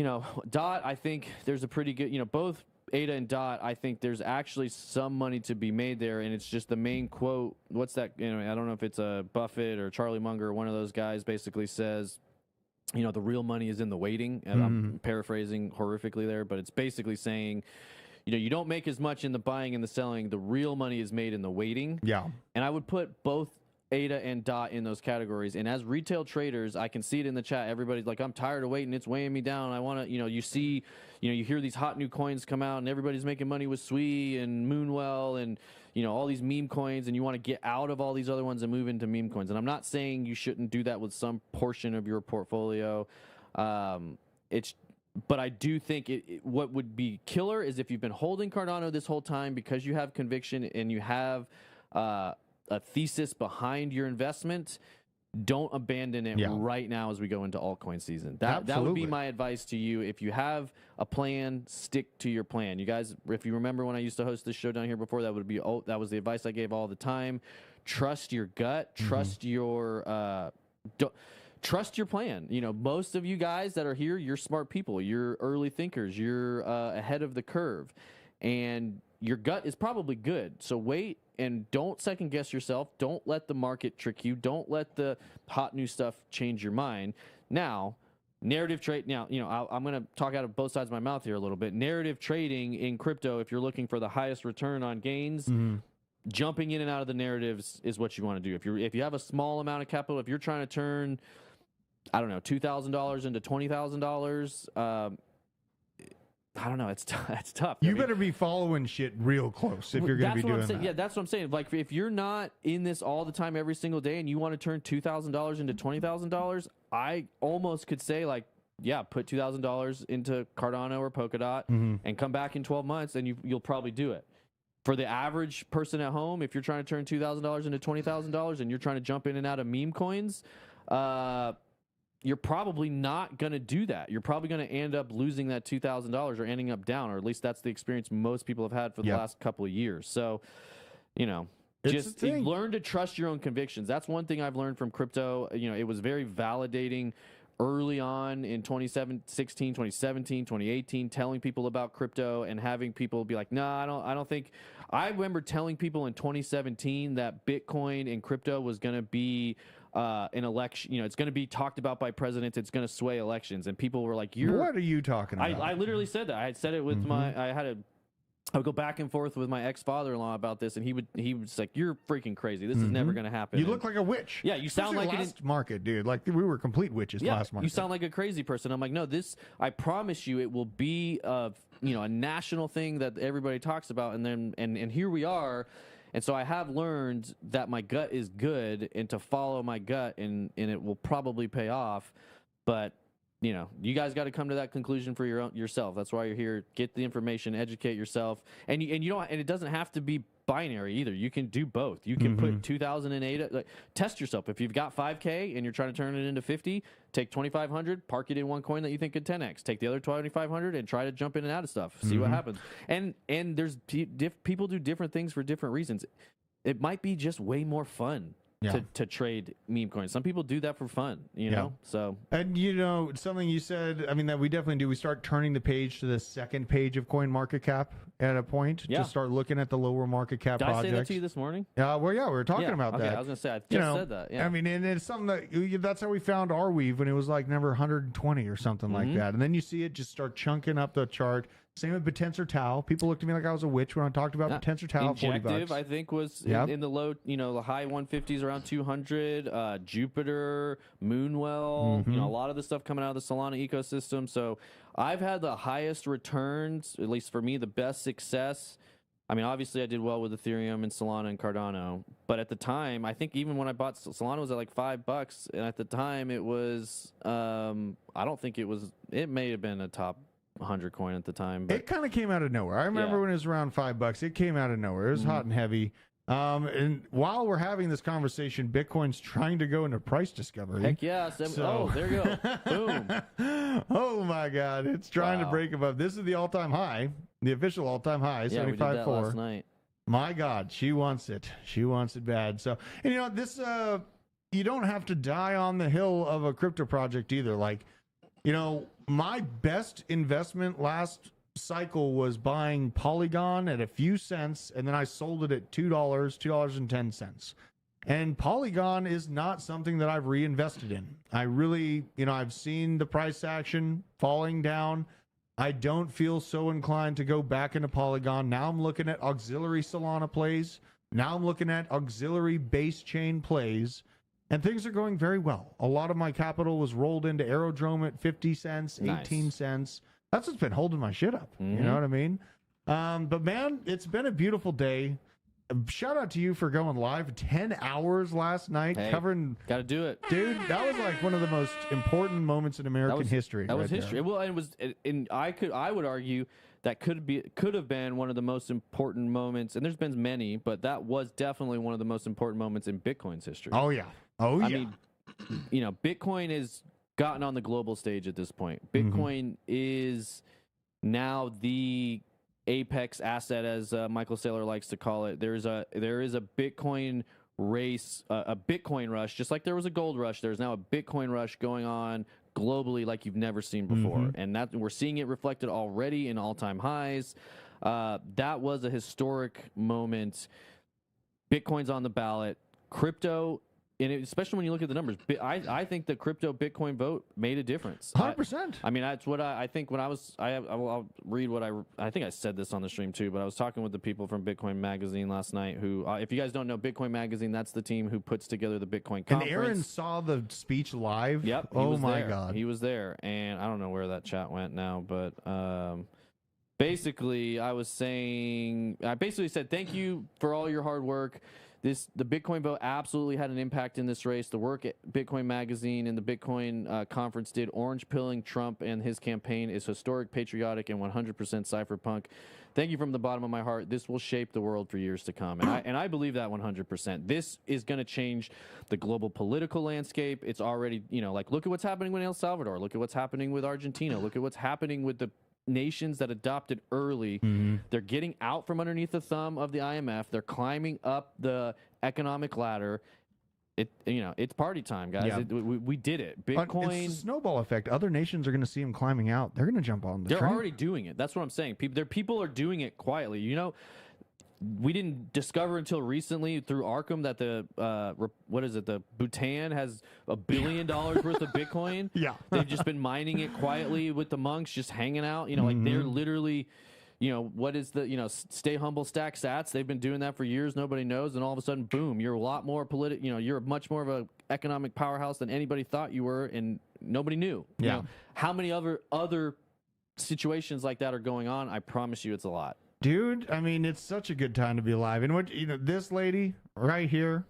DOT, I think there's a pretty good, both ADA and DOT, I think there's actually some money to be made there, and it's just the main quote. What's that? I don't know if it's a Buffett or Charlie Munger, one of those guys basically says, the real money is in the waiting. And I'm paraphrasing horrifically there, but it's basically saying, you don't make as much in the buying and the selling. The real money is made in the waiting. Yeah. And I would put both ADA and DOT in those categories. And as retail traders, I can see it in the chat. Everybody's like, I'm tired of waiting. It's weighing me down. I want to, you hear these hot new coins come out and everybody's making money with SWE and Moonwell and, all these meme coins, and you want to get out of all these other ones and move into meme coins. And I'm not saying you shouldn't do that with some portion of your portfolio. But I do think what would be killer is if you've been holding Cardano this whole time because you have conviction and you have, a thesis behind your investment, don't abandon it right now as we go into altcoin season. That would be my advice to you. If you have a plan, stick to your plan. You guys, if you remember when I used to host this show down here before, that was the advice I gave all the time. Trust your gut. Trust your trust your plan. Most of you guys that are here, you're smart people. You're early thinkers. You're ahead of the curve, and your gut is probably good. So wait. And don't second guess yourself. Don't let the market trick you. Don't let the hot new stuff change your mind. Now, narrative trade. Now, I'm going to talk out of both sides of my mouth here a little bit. Narrative trading in crypto, if you're looking for the highest return on gains, jumping in and out of the narratives is what you want to do. If you have a small amount of capital, if you're trying to turn, I don't know, $2,000 into $20,000, I don't know. It's tough. You better be following shit real close if you're going to be doing that. Yeah, that's what I'm saying. Like, if you're not in this all the time every single day and you want to turn $2,000 into $20,000, I almost could say, put $2,000 into Cardano or Polkadot and come back in 12 months and you'll probably do it. For the average person at home, if you're trying to turn $2,000 into $20,000 and you're trying to jump in and out of meme coins, you're probably not going to do that. You're probably going to end up losing that $2,000 or ending up down, or at least that's the experience most people have had for the last couple of years. So, just learn to trust your own convictions. That's one thing I've learned from crypto. It was very validating early on in 2016, 2017, 2018, telling people about crypto and having people be like, no, I don't think. I remember telling people in 2017 that Bitcoin and crypto was going to be an election, it's going to be talked about by presidents. It's going to sway elections. And people were like, what are you talking about? I literally said that. I had said it with I would go back and forth with my ex-father-in-law about this, and he was like, you're freaking crazy. This is never going to happen. You look like a witch. Yeah, you sound like last market, dude. Like, we were complete witches last market. You sound like a crazy person. I'm like, no, I promise you it will be a national thing that everybody talks about, and here we are. And so I have learned that my gut is good and to follow my gut, and it will probably pay off. But, you guys got to come to that conclusion for yourself. That's why you're here. Get the information, educate yourself. And it doesn't have to be binary either. You can do both. You can put 2008, test yourself. If you've got 5K and you're trying to turn it into 50, take 2,500, park it in one coin that you think could 10x. Take the other 2,500 and try to jump in and out of stuff. See what happens. And there's people do different things for different reasons. It might be just way more fun to trade meme coins. Some people do that for fun, know? So, and something you said, that we definitely do. We start turning the page to the second page of Coin Market Cap at a point to start looking at the lower market cap projects. Did I say that to you this morning? We were talking about that. I was going to say, I just said that. Yeah. And it's something that's how we found our weave when it was like number 120 or something like that. And then you see it just start chunking up the chart. Same with Potensor Tau. People looked at me like I was a witch when I talked about Potensor Tau. Injective, I think, was in the low, the high 150s, around 200. Jupiter, Moonwell, a lot of the stuff coming out of the Solana ecosystem. So I've had the highest returns, at least for me, the best success. Obviously I did well with Ethereum and Solana and Cardano, but at the time, I think even when I bought Solana was at like $5, and at the time it was, I don't think it may have been a top 100 coin at the time. But it kind of came out of nowhere. I remember when it was around $5. It came out of nowhere. It was hot and heavy. And while we're having this conversation, Bitcoin's trying to go into price discovery. Heck yeah. There you go. Boom. Oh my God. It's trying to break above. This is the all-time high, the official all-time high, 75.4. We did that last night. My God, she wants it. She wants it bad. So, and you don't have to die on the hill of a crypto project either. Like, You know, my best investment last cycle was buying Polygon at a few cents, and then I sold it at $2.10. And Polygon is not something that I've reinvested in. I really, I've seen the price action falling down. I don't feel so inclined to go back into Polygon. Now I'm looking at auxiliary Solana plays. Now I'm looking at auxiliary base chain plays. And things are going very well. A lot of my capital was rolled into Aerodrome at 50 cents, 18 cents. That's what's been holding my shit up. You know what I mean? But man, it's been a beautiful day. Shout out to you for going live 10 hours last night, covering. Got to do it, dude. That was like one of the most important moments in American history. That was history. Well, and it was, and I would argue that could have been one of the most important moments. And there's been many, but that was definitely one of the most important moments in Bitcoin's history. Oh yeah. Oh yeah. I mean, Bitcoin has gotten on the global stage at this point. Bitcoin is now the apex asset, as Michael Saylor likes to call it. There is a Bitcoin race, a Bitcoin rush, just like there was a gold rush. There's now a Bitcoin rush going on globally like you've never seen before, and that we're seeing it reflected already in all-time highs. That was a historic moment. Bitcoin's on the ballot. Crypto. And especially when you look at the numbers, I think the crypto Bitcoin vote made a difference. 100%. I mean, that's what I think when I'll read what I think I said this on the stream too, but I was talking with the people from Bitcoin Magazine last night who, if you guys don't know Bitcoin Magazine, that's the team who puts together the Bitcoin conference. And Aaron saw the speech live? Yep. Oh my God. He was there. And I don't know where that chat went now, but basically I basically said, thank you for all your hard work. The Bitcoin vote absolutely had an impact in this race. The work at Bitcoin Magazine and the Bitcoin conference did. Orange pilling Trump and his campaign is historic, patriotic, and 100% cypherpunk. Thank you from the bottom of my heart. This will shape the world for years to come. And I believe that 100%. This is going to change the global political landscape. It's already, look at what's happening with El Salvador. Look at what's happening with Argentina. Look at what's happening with the nations that adopted early. They're getting out from underneath the thumb of the IMF. They're climbing up the economic ladder. It's party time, guys. Yeah. We did it. Bitcoin. It's a snowball effect. Other nations are going to see them climbing out. They're going to jump on the They're train. already doing it. That's what I'm saying. People are doing it quietly. We didn't discover until recently through Arkham that the Bhutan has $1 billion worth of Bitcoin. Yeah. They've just been mining it quietly with the monks, just hanging out. Like they're literally, what is the, stay humble, stack sats. They've been doing that for years. Nobody knows. And all of a sudden, boom, you're a lot more you're much more of an economic powerhouse than anybody thought you were. And nobody knew. Yeah. How many other situations like that are going on? I promise you it's a lot. Dude, I mean, it's such a good time to be alive. And this lady right here,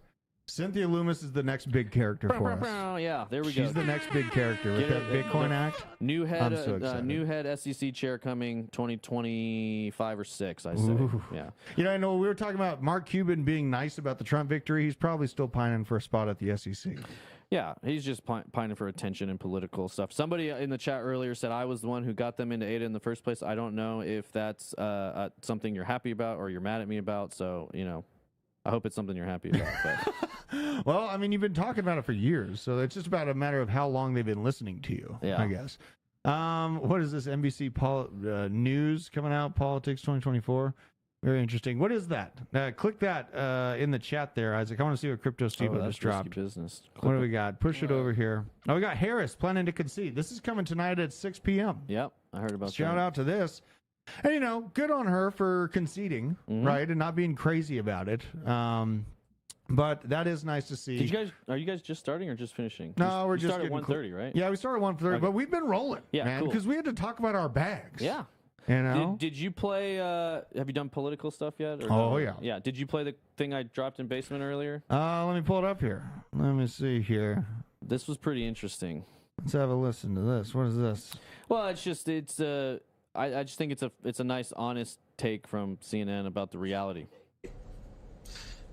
Cynthia Loomis, is the next big character for us. Yeah, there we go. She's the next big character with that Bitcoin Act. New head, I'm so excited. New head SEC chair coming 2025 or 6, I say. Ooh. Yeah. I know we were talking about Mark Cuban being nice about the Trump victory. He's probably still pining for a spot at the SEC. Yeah, he's just pining for attention and political stuff. Somebody in the chat earlier said I was the one who got them into ADA in the first place. I don't know if that's something you're happy about or you're mad at me about. So, I hope it's something you're happy about. But. Well, I mean, you've been talking about it for years, so it's just about a matter of how long they've been listening to you, I guess. What is this NBC news coming out, Politics 2024? Very interesting. What is that? Click that in the chat there, Isaac. I want to see what Crypto Steve just dropped. Business. What do we got? Push it over here. Oh, we got Harris planning to concede. This is coming tonight at 6 p.m. Yep, I heard about Shout out to this. And, good on her for conceding, right, and not being crazy about it. But that is nice to see. Are you guys just starting or just finishing? No, we're just started at 1:30, right? Yeah, we started at 1:30, Okay. but we've been rolling, man, because we had to talk about our bags. Yeah. Did you play? Have you done political stuff yet? Or Oh, no? yeah. Yeah. Did you play the thing I dropped in basement earlier? Let me pull it up here. Let me see here. This was pretty interesting. Let's have a listen to this. What is this? Well, I just think it's a nice, honest take from CNN about the reality.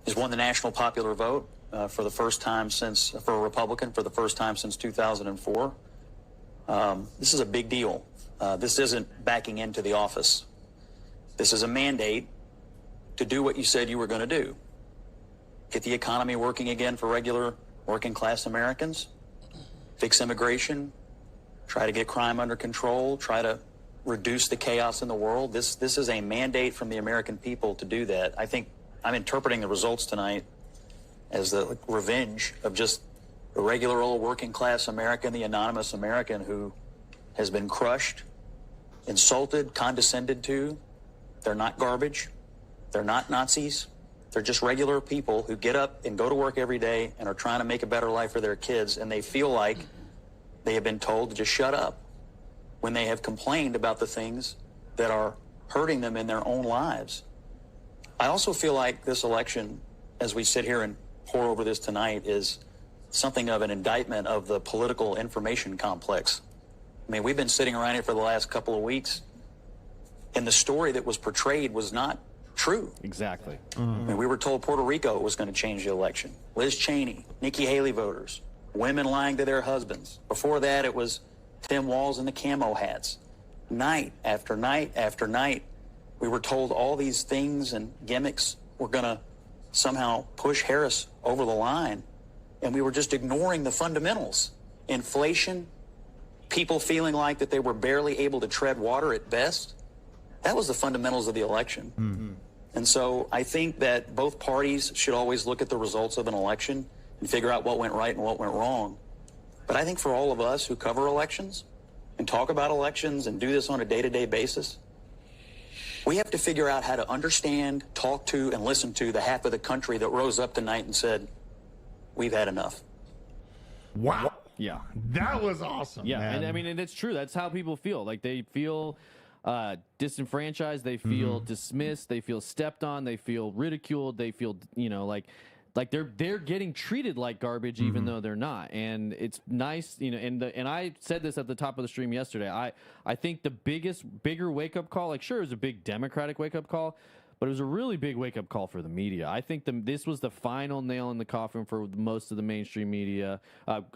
Has won the national popular vote for the first time for a Republican for the first time since 2004. This is a big deal. This isn't backing into the office. This is a mandate to do what you said you were going to do. Get the economy working again for regular working class Americans, fix immigration, try to get crime under control, try to reduce the chaos in the world. This is a mandate from the American people to do that. I think I'm interpreting the results tonight as the revenge of just the regular old working class American, the anonymous American who has been crushed, insulted, condescended to. They're not garbage. They're not Nazis. They're just regular people who get up and go to work every day and are trying to make a better life for their kids, and they feel like they have been told to just shut up when they have complained about the things that are hurting them in their own lives. I also feel like this election, as we sit here and pour over this tonight, is something of an indictment of the political information complex. I mean, we've been sitting around here for the last couple of weeks, and the story that was portrayed was not true. Exactly. I mean, we were told Puerto Rico was going to change the election. Liz Cheney, Nikki Haley voters, women lying to their husbands. Before that, it was Tim Walz and the camo hats. Night after night after night, we were told all these things and gimmicks were going to somehow push Harris over the line, and we were just ignoring the fundamentals. Inflation, people feeling like that they were barely able to tread water at best. That was the fundamentals of the election. And so I think that both parties should always look at the results of an election and figure out what went right and what went wrong. But I think for all of us who cover elections and talk about elections and do this on a day-to-day basis, we have to figure out how to understand, talk to, and listen to the half of the country that rose up tonight and said, we've had enough. Wow. Yeah. That was awesome. Yeah, man. and I mean, and it's true. That's how people feel. Like they feel disenfranchised. They feel dismissed. They feel stepped on. They feel ridiculed. They feel, like they're getting treated like garbage, even though they're not. And it's nice, and I said this at the top of the stream yesterday. I think the bigger wake up call, like sure, it was a big Democratic wake up call, but it was a really big wake up call for the media. I think this was the final nail in the coffin for most of the mainstream media.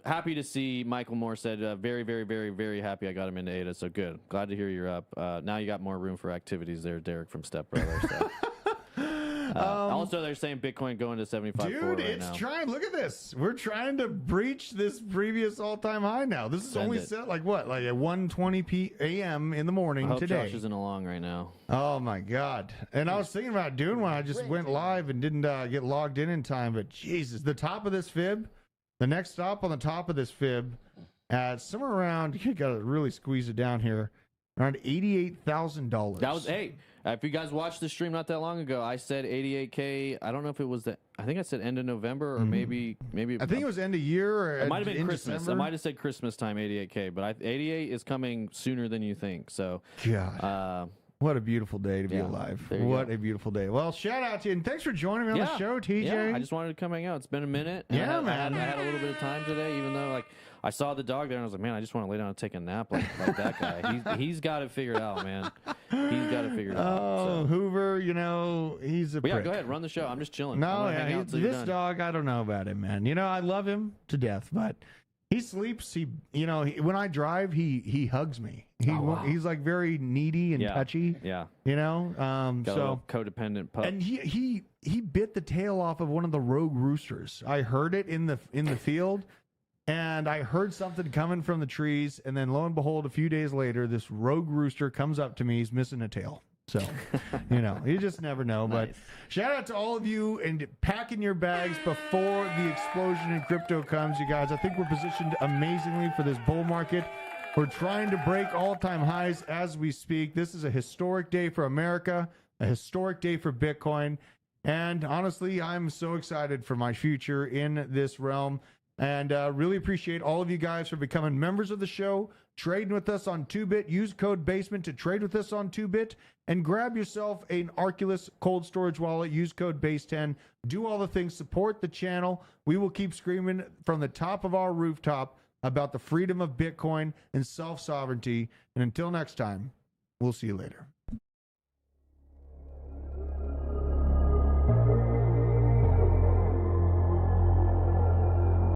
Happy to see Michael Moore said, very, very, very, very happy I got him into ADA. So good. Glad to hear you're up. Now you got more room for activities there, Derek from Step Brothers. So. Also, they're saying Bitcoin going to 75. Dude, right it's now. trying. Look at this. We're trying to breach this previous all-time high now. This is only set like what, like at 1:20 a.m. in the morning I hope today. Josh isn't along right now. Oh my God! And I was thinking about doing one. I just went live and didn't get logged in time. But Jesus, the top of this fib, the next stop on the top of this fib, at somewhere around. You got to really squeeze it down here. Around $88,000. That was if you guys watched the stream not that long ago, I said 88K. I don't know if it was I think I said end of November or maybe. I think it was end of year or it might have been Christmas. December. I might have said Christmas time 88K, but 88 is coming sooner than you think. So God. What a beautiful day to be alive. What a beautiful day. Well, shout out to you, and thanks for joining me on the show, TJ. Yeah, I just wanted to come hang out. It's been a minute. Yeah, man. I had a little bit of time today, even though, like, I saw the dog there, and I was like, man, I just want to lay down and take a nap like that guy. He's got it figured out, man. He's got it figured out. Oh, so. Hoover, he's a prick. Yeah, go ahead. Run the show. I'm just chilling. No, this dog, I don't know about him, man. I love him to death, but he sleeps. When I drive, he hugs me. He's like very needy and touchy. Yeah. So codependent pup. And he bit the tail off of one of the rogue roosters. I heard it in the field, and I heard something coming from the trees, and then lo and behold, a few days later, this rogue rooster comes up to me. He's missing a tail. So, you just never know. Nice. But shout out to all of you and packing your bags before the explosion in crypto comes, you guys. I think we're positioned amazingly for this bull market. We're trying to break all-time highs as we speak. This is a historic day for America, a historic day for Bitcoin. And honestly, I'm so excited for my future in this realm. And really appreciate all of you guys for becoming members of the show, trading with us on 2Bit. Use code BASEMENT to trade with us on 2Bit. And grab yourself an Arculus cold storage wallet. Use code BASE10. Do all the things. Support the channel. We will keep screaming from the top of our rooftop about the freedom of Bitcoin and self-sovereignty. And until next time, we'll see you later.